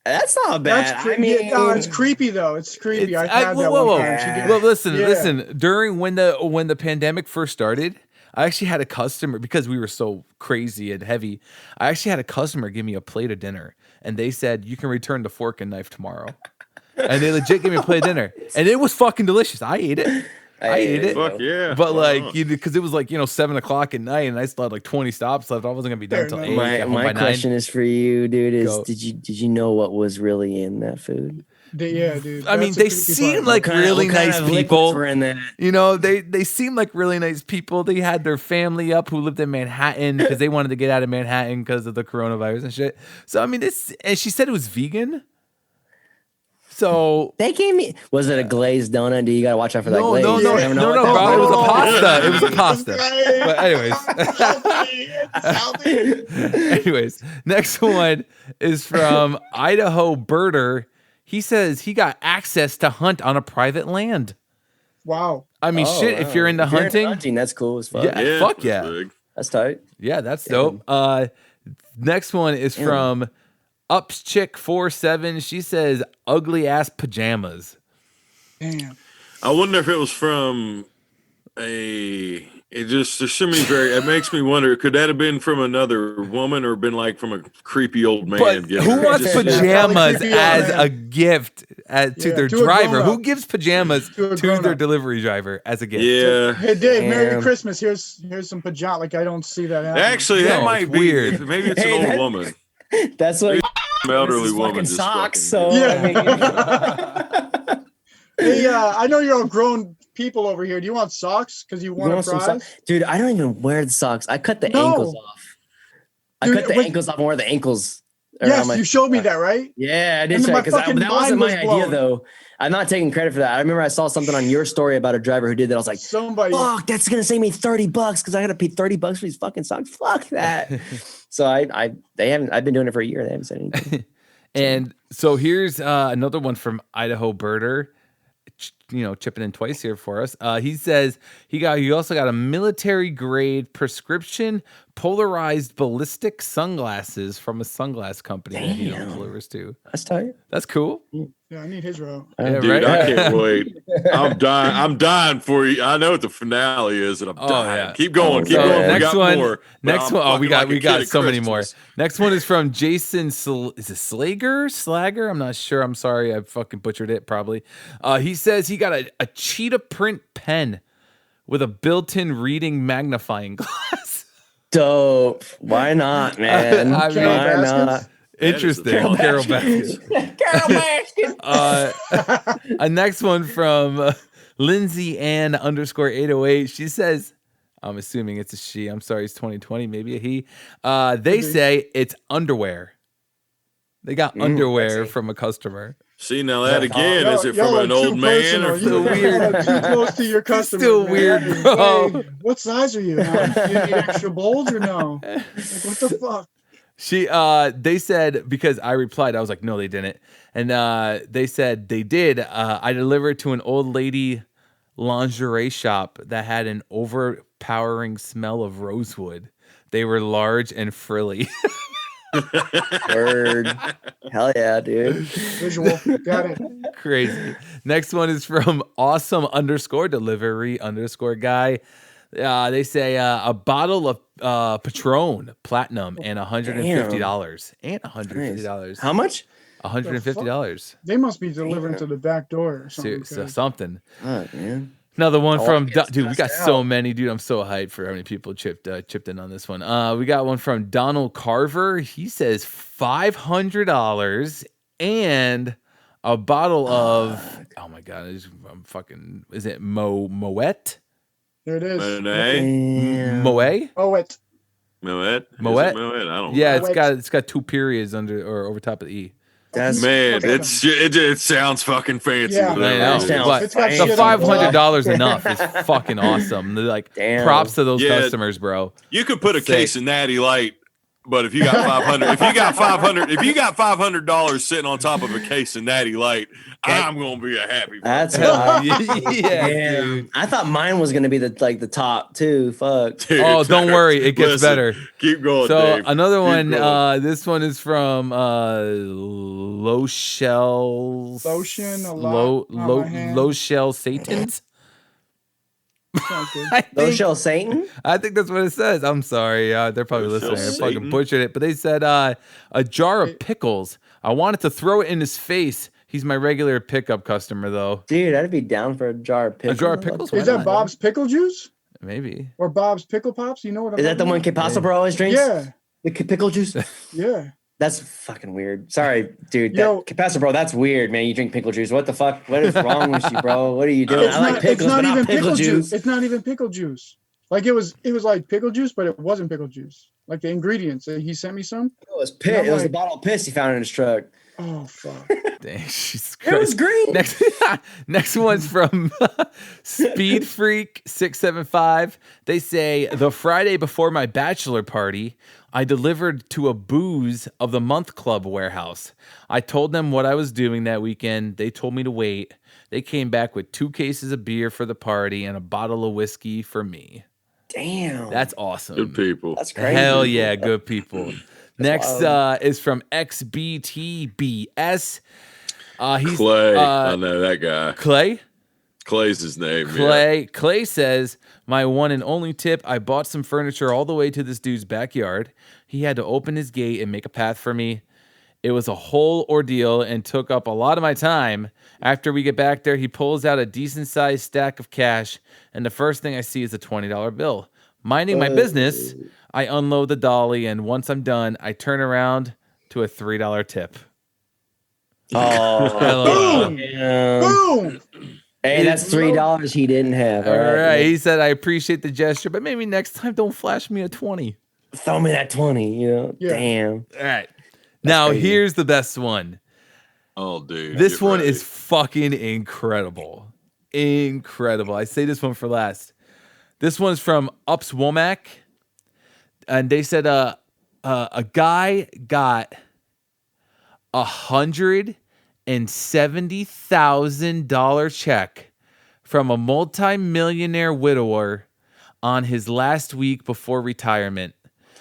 [SPEAKER 4] That's not bad.
[SPEAKER 3] It's creepy though. It's creepy. I've had that one time.
[SPEAKER 2] Well, listen. During when the pandemic first started, I actually had a customer, because we were so crazy and heavy. I actually had a customer give me a plate of dinner, and they said, "You can return the fork and knife tomorrow." And they legit gave me a plate of dinner, and it was fucking delicious. I ate it. I ate it.
[SPEAKER 1] Fuck yeah.
[SPEAKER 2] But because it was 7:00 at night, and I still had 20 stops left. I wasn't gonna be done until 8.
[SPEAKER 4] My question is for you, dude. Did you know what was really in that food?
[SPEAKER 3] Yeah, dude.
[SPEAKER 2] I mean, they seem like really nice people. You know, they seem like really nice people. They had their family up who lived in Manhattan because they wanted to get out of Manhattan because of the coronavirus and shit. So I mean, and she said it was vegan. So
[SPEAKER 4] they gave me. Was it a glazed donut? Do you gotta watch out for that glaze?
[SPEAKER 2] No, bro. It was a pasta. It was a pasta. But anyways, next one is from Idaho Birder. He says he got access to hunt on a private land.
[SPEAKER 3] Wow.
[SPEAKER 2] I mean, if you're into hunting,
[SPEAKER 4] that's cool as fuck.
[SPEAKER 2] Yeah, fuck yeah.
[SPEAKER 4] That's tight.
[SPEAKER 2] Yeah, that's dope. Next one is from UpsChick47. She says ugly ass pajamas.
[SPEAKER 3] Damn.
[SPEAKER 1] I wonder if it was from there's so many it makes me wonder, could that have been from another woman or been from a creepy old man?
[SPEAKER 2] But who wants pajamas as a gift to their driver? Who gives pajamas to their delivery driver as a gift?
[SPEAKER 1] Yeah.
[SPEAKER 3] Hey Dave, Merry Christmas. Here's some pajamas. I don't see that happening.
[SPEAKER 1] Actually, that might be weird. Maybe it's an old woman.
[SPEAKER 4] That's what
[SPEAKER 1] elderly woman.
[SPEAKER 4] Socks. So
[SPEAKER 3] hey, I know you're all grown people over here. Do you want socks? Because you want
[SPEAKER 4] some socks? Dude, I don't even wear the socks. I cut the ankles off. Ankles off and wear the ankles.
[SPEAKER 3] Yes, you showed me that, right?
[SPEAKER 4] Yeah, I did. Because that wasn't my idea, though. I'm not taking credit for that. I remember I saw something on your story about a driver who did that. I was like, fuck, that's gonna save me $30 because I gotta pay $30 for these fucking socks. Fuck that. So I've been doing it for a year. They haven't said anything.
[SPEAKER 2] And so here's another one from Idaho Birder. Chipping in twice here for us. He says he also got a military grade prescription polarized ballistic sunglasses from a sunglass company that he delivers to.
[SPEAKER 4] That's tight.
[SPEAKER 2] That's cool.
[SPEAKER 3] Yeah, I need his row.
[SPEAKER 2] Yeah,
[SPEAKER 1] dude,
[SPEAKER 2] right?
[SPEAKER 1] I can't wait. I'm dying for you. I know what the finale is, and I'm dying. Yeah. Keep going. Keep going.
[SPEAKER 2] Next one.
[SPEAKER 1] More,
[SPEAKER 2] next one. Oh, we got so many more. Next one is from Jason. Is it Slager? I'm not sure. I'm sorry. I fucking butchered it. Probably. He says he got a cheetah print pen with a built-in reading magnifying glass.
[SPEAKER 4] Dope. Why not, man?
[SPEAKER 2] Why not? Interesting.
[SPEAKER 1] Carol
[SPEAKER 2] Carol
[SPEAKER 1] Baskins.
[SPEAKER 2] Baskins.
[SPEAKER 4] Carol Baskin.
[SPEAKER 2] A next one from Lindsay Ann _808. She says, I'm assuming it's a she. I'm sorry, it's 2020, maybe a he. They say it's underwear. They got underwear from a customer.
[SPEAKER 1] See, now that again, is it from an old man or
[SPEAKER 3] you're
[SPEAKER 2] weird?
[SPEAKER 3] too close to your customer.
[SPEAKER 2] Still
[SPEAKER 3] man.
[SPEAKER 2] weird, bro.
[SPEAKER 3] Hey, what size are you? Huh? Do you need extra bulge or no? Like, what the fuck?
[SPEAKER 2] They said, because I replied, I was like, no, they didn't. And they said they did. I delivered to an old lady lingerie shop that had an overpowering smell of rosewood. They were large and frilly.
[SPEAKER 4] Word. Hell yeah, dude.
[SPEAKER 3] Visual. Got it.
[SPEAKER 2] Crazy. Next one is from awesome _delivery_ guy. They say a bottle of Patron Platinum and $150. And $150.
[SPEAKER 4] How much?
[SPEAKER 2] $150.
[SPEAKER 3] They must be delivering to the back door or something.
[SPEAKER 2] So something.
[SPEAKER 4] Oh, man.
[SPEAKER 2] Another one from
[SPEAKER 4] dude.
[SPEAKER 2] We got so many, dude. I'm so hyped for how many people chipped in on this one. We got one from Donald Carver. He says $500 and a bottle of oh my god, I'm fucking. Is it Moet?
[SPEAKER 3] There it is.
[SPEAKER 2] Moet?
[SPEAKER 3] Moet.
[SPEAKER 1] Moet?
[SPEAKER 2] Moet?
[SPEAKER 1] I don't know.
[SPEAKER 2] Yeah,
[SPEAKER 3] Moet.
[SPEAKER 2] it's got 2 periods under or over top of the E.
[SPEAKER 4] That's
[SPEAKER 1] Man, it sounds fucking fancy.
[SPEAKER 3] Yeah.
[SPEAKER 2] I know,
[SPEAKER 4] It sounds
[SPEAKER 2] but
[SPEAKER 3] It's got
[SPEAKER 2] the
[SPEAKER 3] shit on
[SPEAKER 2] $500 enough is fucking awesome. They're like,
[SPEAKER 4] Damn.
[SPEAKER 2] props to those
[SPEAKER 1] Yeah.
[SPEAKER 2] customers, bro.
[SPEAKER 1] You could put a
[SPEAKER 2] Sick.
[SPEAKER 1] case of Natty Light, but if you got $500 sitting on top of a case of Natty Light, I'm gonna be a happy.
[SPEAKER 4] That's
[SPEAKER 2] yeah,
[SPEAKER 4] Damn.
[SPEAKER 2] dude.
[SPEAKER 4] I thought mine was gonna be the top too. Fuck.
[SPEAKER 1] Dude,
[SPEAKER 2] Oh, don't worry, it gets
[SPEAKER 1] listen,
[SPEAKER 2] better.
[SPEAKER 1] Keep going.
[SPEAKER 2] So
[SPEAKER 1] Dave.
[SPEAKER 2] another
[SPEAKER 1] Keep
[SPEAKER 2] one.
[SPEAKER 1] going.
[SPEAKER 2] This one is from Low Shell.
[SPEAKER 3] Lotion, a lot on my hand.
[SPEAKER 2] Low Shell Satans.
[SPEAKER 3] Sounds good.
[SPEAKER 4] Low shell Satan.
[SPEAKER 2] I think that's what it says. I'm sorry. They're probably
[SPEAKER 1] Low Shell
[SPEAKER 2] listening. I fucking
[SPEAKER 1] Satan?
[SPEAKER 2] butchered it. But they said a jar of pickles. I wanted to throw it in his face. He's my regular pickup customer, though.
[SPEAKER 4] Dude, I'd be down for a jar of pickles.
[SPEAKER 2] A jar of pickles? Why
[SPEAKER 3] Is that
[SPEAKER 2] not?
[SPEAKER 3] Bob's Pickle Juice
[SPEAKER 2] Maybe.
[SPEAKER 3] or Bob's Pickle Pops? You know what I'm
[SPEAKER 4] Is that the
[SPEAKER 3] talking
[SPEAKER 4] one
[SPEAKER 3] about?
[SPEAKER 4] Capasso Bro always drinks?
[SPEAKER 3] Yeah.
[SPEAKER 4] The pickle juice?
[SPEAKER 3] Yeah.
[SPEAKER 4] That's fucking weird. Sorry, dude.
[SPEAKER 3] Yo.
[SPEAKER 4] Capasso Bro, that's weird, man. You drink pickle juice. What the fuck? What is wrong with you, bro? What are you doing? I like pickles, but not pickle juice.
[SPEAKER 3] It's not even pickle juice. Like it was like pickle juice, but it wasn't pickle juice. Like the ingredients. He sent me some.
[SPEAKER 4] It was piss. It was a bottle of piss he found in his truck.
[SPEAKER 3] Oh fuck.
[SPEAKER 2] Dang, Jesus
[SPEAKER 4] It was
[SPEAKER 2] Christ.
[SPEAKER 4] green.
[SPEAKER 2] Next one's from Speed Freak 675. They say the Friday before my bachelor party, I delivered to a booze of the month club warehouse. I told them what I was doing that weekend. They told me to wait. They came back with 2 cases of beer for the party and a bottle of whiskey for me.
[SPEAKER 4] Damn.
[SPEAKER 2] That's awesome.
[SPEAKER 1] Good people.
[SPEAKER 4] That's crazy.
[SPEAKER 2] Hell yeah, good people. Next
[SPEAKER 4] wild.
[SPEAKER 2] is from XBTBS. He's
[SPEAKER 1] Clay. I know that guy.
[SPEAKER 2] Clay.
[SPEAKER 1] Clay's his name.
[SPEAKER 2] Clay says, my one and only tip, I bought some furniture all the way to this dude's backyard. He had to open his gate and make a path for me. It was a whole ordeal and took up a lot of my time. After we get back there, he pulls out a decent-sized stack of cash, and the first thing I see is a $20 bill. Minding my business, I unload the dolly, and once I'm done, I turn around to a $3 tip.
[SPEAKER 4] Oh, damn.
[SPEAKER 3] Boom.
[SPEAKER 4] Hey, that's $3 he didn't have.
[SPEAKER 2] All right. He said, I appreciate the gesture, but maybe next time don't flash me a 20.
[SPEAKER 4] Throw me that 20, you know?
[SPEAKER 3] Yeah.
[SPEAKER 4] Damn.
[SPEAKER 2] All right. Now,
[SPEAKER 4] crazy.
[SPEAKER 2] here's the best one.
[SPEAKER 1] Oh, dude.
[SPEAKER 2] This
[SPEAKER 1] get
[SPEAKER 2] one
[SPEAKER 1] ready.
[SPEAKER 2] is fucking incredible. Incredible. I say this one for last. This one's from Ups Womack. And they said a guy got $170,000 check from a multi-millionaire widower on his last week before retirement.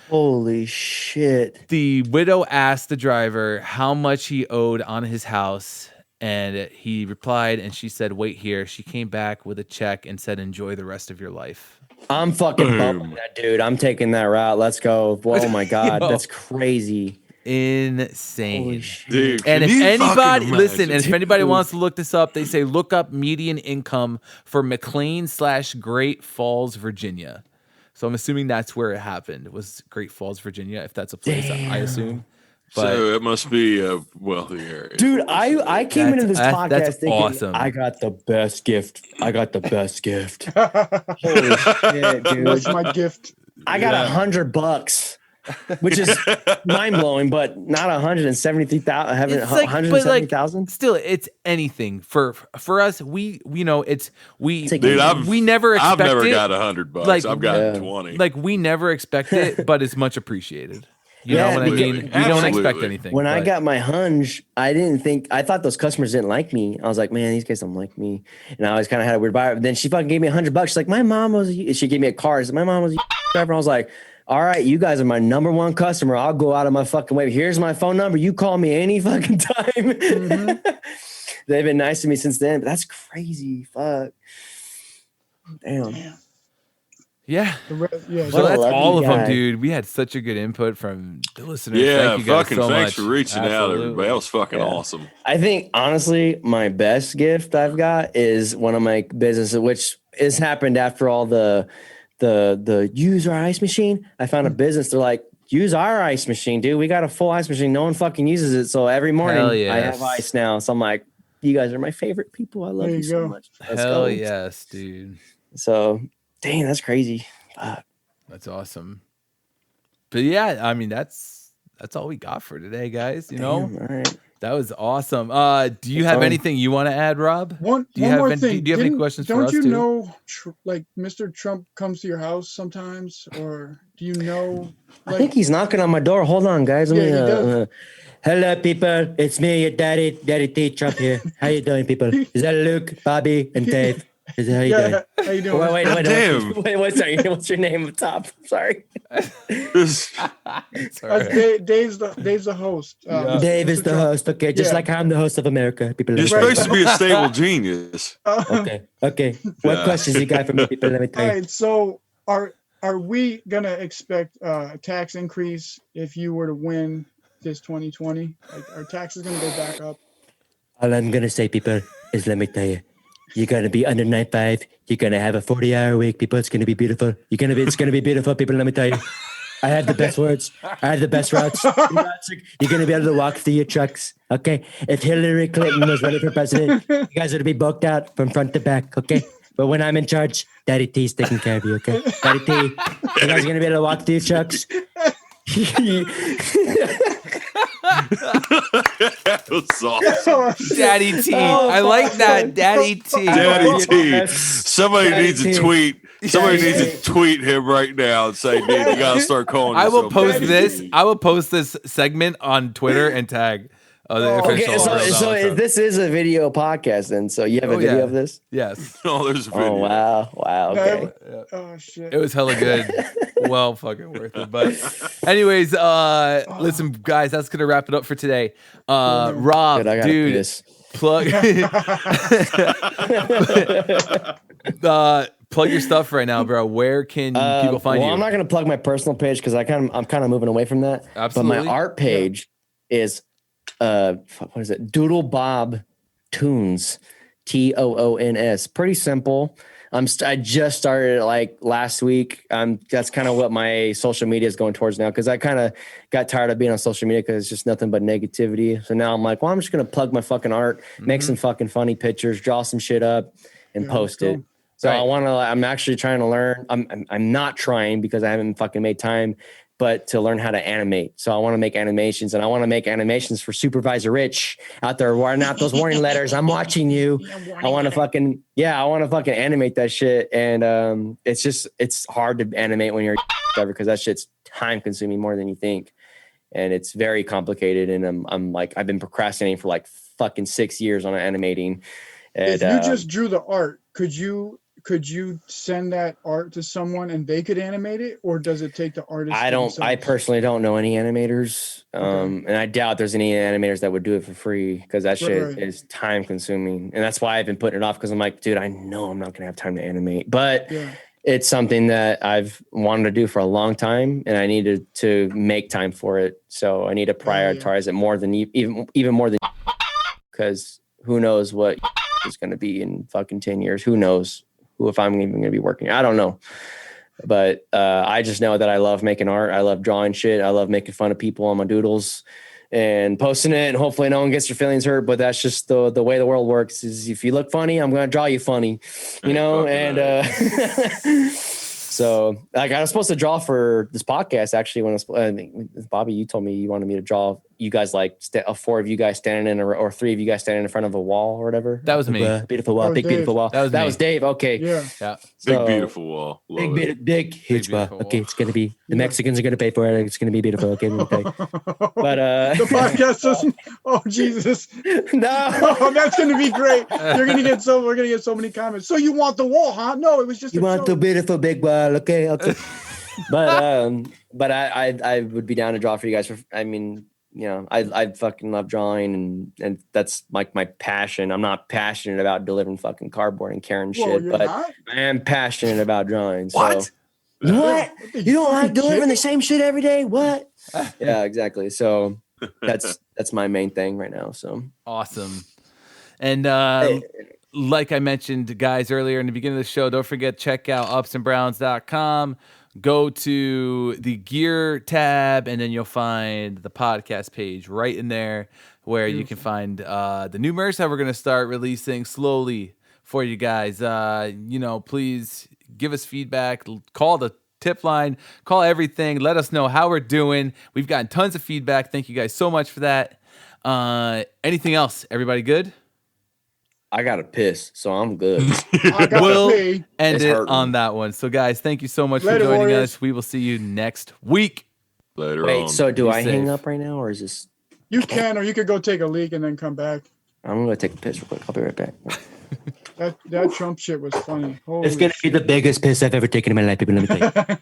[SPEAKER 4] Holy shit.
[SPEAKER 2] The widow asked the driver how much he owed on his house, and he replied, and she said, wait here. She came back with a check and said, enjoy the rest of your life.
[SPEAKER 4] I'm fucking bumping that dude. I'm taking that route. Let's go. Oh my God.
[SPEAKER 2] Yo.
[SPEAKER 4] That's crazy.
[SPEAKER 2] Insane.
[SPEAKER 4] Holy shit.
[SPEAKER 1] Dude,
[SPEAKER 2] And if
[SPEAKER 1] can you
[SPEAKER 2] anybody,
[SPEAKER 1] fucking
[SPEAKER 2] listen,
[SPEAKER 1] imagine?
[SPEAKER 2] and if anybody wants to look this up, they say look up median income for McLean/Great Falls, Virginia. So I'm assuming that's where it happened, was Great Falls, Virginia, if that's a place, I assume.
[SPEAKER 1] So it must be a wealthy area.
[SPEAKER 4] Dude, I came into this podcast thinking
[SPEAKER 2] awesome.
[SPEAKER 4] I got the best gift. Holy shit, dude.
[SPEAKER 3] What's my gift?
[SPEAKER 4] I got $100, which is mind blowing, but not 170,000.
[SPEAKER 2] It's like,
[SPEAKER 4] 170,000.
[SPEAKER 2] Still, it's anything for us. We never expect
[SPEAKER 1] I've never
[SPEAKER 2] it.
[SPEAKER 1] got $100.
[SPEAKER 2] Like,
[SPEAKER 1] I've got 20.
[SPEAKER 2] Like we never expect it, but it's much appreciated. You know what I mean? We don't expect anything.
[SPEAKER 4] When I got my hunch, I thought those customers didn't like me. I was like, man, these guys don't like me. And I always kind of had a weird vibe. Then she fucking gave me $100. She's like, she gave me a card. She's like, my mom was driver. I was like, all right, you guys are my number one customer. I'll go out of my fucking way. Here's my phone number. You call me any fucking time. Mm-hmm. They've been nice to me since then, but that's crazy. Fuck. Damn.
[SPEAKER 2] Yeah.
[SPEAKER 3] Yeah.
[SPEAKER 2] So that's all of them, dude. We had such a good input from the listeners.
[SPEAKER 1] Yeah,
[SPEAKER 2] Thank you guys so
[SPEAKER 1] thanks
[SPEAKER 2] much.
[SPEAKER 1] for reaching out, everybody. That was fucking awesome.
[SPEAKER 4] I think, honestly, my best gift I've got is one of my businesses, which has happened after all the use our ice machine. I found a business. They're like, use our ice machine, dude. We got a full ice machine. No one fucking uses it. So every morning I have ice now. So I'm like, you guys are my favorite people. I love you so much.
[SPEAKER 2] Hell yes, dude.
[SPEAKER 4] So, dang, that's crazy.
[SPEAKER 2] That's awesome. But yeah, I mean, that's all we got for today, guys. You know,
[SPEAKER 4] all right.
[SPEAKER 2] That was awesome. Do you have anything you want to add, Rob?
[SPEAKER 3] One more thing.
[SPEAKER 2] Do you have any questions for us?
[SPEAKER 3] Don't you know, like Mr. Trump comes to your house sometimes, or do you know? Like,
[SPEAKER 4] I think he's knocking on my door. Hold on, guys. Hello, people. It's me, your Daddy T. Trump here. How you doing, people? Is that Luke, Bobby, and Dave? How you doing?
[SPEAKER 3] How you doing?
[SPEAKER 4] Wait, what's your name up top? Sorry.
[SPEAKER 3] Dave's the host.
[SPEAKER 4] Dave is the host. Okay, just like I'm the host of America. People,
[SPEAKER 1] you're supposed to be a stable genius.
[SPEAKER 4] Okay. What questions you got for me, people? Let me tell you.
[SPEAKER 3] All right. So are we gonna expect a tax increase if you were to win this 2020? Like, are taxes gonna go back up?
[SPEAKER 4] All I'm gonna say, people, is let me tell you. You're gonna be under 9.5. You're gonna have a 40-hour week, people. It's gonna be beautiful. It's gonna be beautiful, people. Let me tell you. I have the best words. I have the best routes. You're gonna be able to walk through your trucks. Okay. If Hillary Clinton was running for president, you guys are to be booked out from front to back. Okay. But when I'm in charge, Daddy T's taking care of you. Okay. Daddy T, you guys are gonna be able to walk through your trucks.
[SPEAKER 1] That was awesome.
[SPEAKER 2] Daddy T. I like that. Daddy T.
[SPEAKER 1] Daddy T. Somebody needs to tweet. Somebody needs to tweet him right now and say, dude, you gotta start calling
[SPEAKER 2] I will post
[SPEAKER 1] Daddy
[SPEAKER 2] this.
[SPEAKER 1] T.
[SPEAKER 2] I will post this segment on Twitter and tag the official.
[SPEAKER 4] Okay, so this is a video podcast, then. So you have a video of this?
[SPEAKER 2] Yes.
[SPEAKER 1] Oh, there's a video.
[SPEAKER 4] Oh wow. Okay.
[SPEAKER 3] Oh shit.
[SPEAKER 2] It was hella good. Well, fucking worth it. But anyways, listen, guys, that's gonna wrap it up for today. Rob, dude, plug plug your stuff right now, bro. Where can people find you?
[SPEAKER 4] I'm not gonna plug my personal page because I'm kind of moving away from that.
[SPEAKER 2] Absolutely.
[SPEAKER 4] But my art page is what is it? Doodle Bob Toons, TOONS. Pretty simple. I just started it like last week. That's kind of what my social media is going towards now, because I kind of got tired of being on social media because it's just nothing but negativity. So now I'm like, well, I'm just gonna plug my fucking art, make some fucking funny pictures, draw some shit up, and post it. So I'm actually trying to learn. I'm not trying because I haven't fucking made time, but to learn how to animate. So I want to make animations, and I want to make animations for Supervisor Rich out there writing out those warning letters. I'm watching you. I want to fucking animate that shit. And it's hard to animate when you're driver because that shit's time consuming more than you think. And it's very complicated. And I'm like, I've been procrastinating for like fucking 6 years on animating. And,
[SPEAKER 3] if you just drew the art, could you send that art to someone and they could animate it, or does it take the artist?
[SPEAKER 4] I personally don't know any animators. And I doubt there's any animators that would do it for free, because that shit is time consuming. And that's why I've been putting it off, because I'm like, dude, I know I'm not going to have time to animate, but it's something that I've wanted to do for a long time, and I needed to make time for it. So I need to prioritize it more than even more than, because who knows what is going to be in fucking 10 years. Who knows if I'm even going to be working. I don't know. But I just know that I love making art. I love drawing shit. I love making fun of people on my doodles. and posting it, and hopefully no one gets your feelings hurt. But that's just the way the world works. Is if you look funny, I'm gonna draw you funny, you know. And so like I was supposed to draw for this podcast actually when I think Bobby, you told me you wanted me to draw you guys like 4 of you guys standing in or 3 of you guys standing in front of a wall or whatever.
[SPEAKER 2] That was me.
[SPEAKER 4] Beautiful wall, big beautiful wall. That was Dave. Okay.
[SPEAKER 3] Yeah.
[SPEAKER 4] So,
[SPEAKER 1] big beautiful wall.
[SPEAKER 4] Big huge wall. Okay, it's gonna be the Mexicans are gonna pay for it. It's gonna be beautiful. Okay. But
[SPEAKER 3] the podcast doesn't. Oh Jesus!
[SPEAKER 4] No,
[SPEAKER 3] oh, that's gonna be great. We're gonna get so many comments. So you want the wall, huh? No, it was just.
[SPEAKER 4] You want the beautiful big wall, okay? But I would be down to draw for you guys. I mean, you know, I fucking love drawing and that's like my passion. I'm not passionate about delivering fucking cardboard and carrying shit, but not? I am passionate about drawing.
[SPEAKER 1] What?
[SPEAKER 4] So. What? You don't like delivering the same shit every day? What? Yeah, exactly. So that's my main thing right now. So
[SPEAKER 2] awesome. And like I mentioned, guys, earlier in the beginning of the show, don't forget, check out upsandbrowns.com. Go to the gear tab, and then you'll find the podcast page right in there where you can find the new merch that we're going to start releasing slowly for you guys. You know, please give us feedback. Call the tip line. Call everything. Let us know how we're doing. We've gotten tons of feedback. Thank you guys so much for that. Anything else? Everybody good?
[SPEAKER 4] I gotta piss, so I'm good.
[SPEAKER 2] We'll end it on that one. So, guys, thank you so much for joining us. We will see you next week.
[SPEAKER 1] Later
[SPEAKER 4] Wait,
[SPEAKER 1] on.
[SPEAKER 4] so do I hang up right now, or is this?
[SPEAKER 3] You can, or you could go take a leak and then come back.
[SPEAKER 4] I'm gonna take a piss real quick. I'll be right back.
[SPEAKER 3] That Trump shit was funny. Holy
[SPEAKER 4] it's gonna be the biggest piss I've ever taken in my life. People, let me tell you.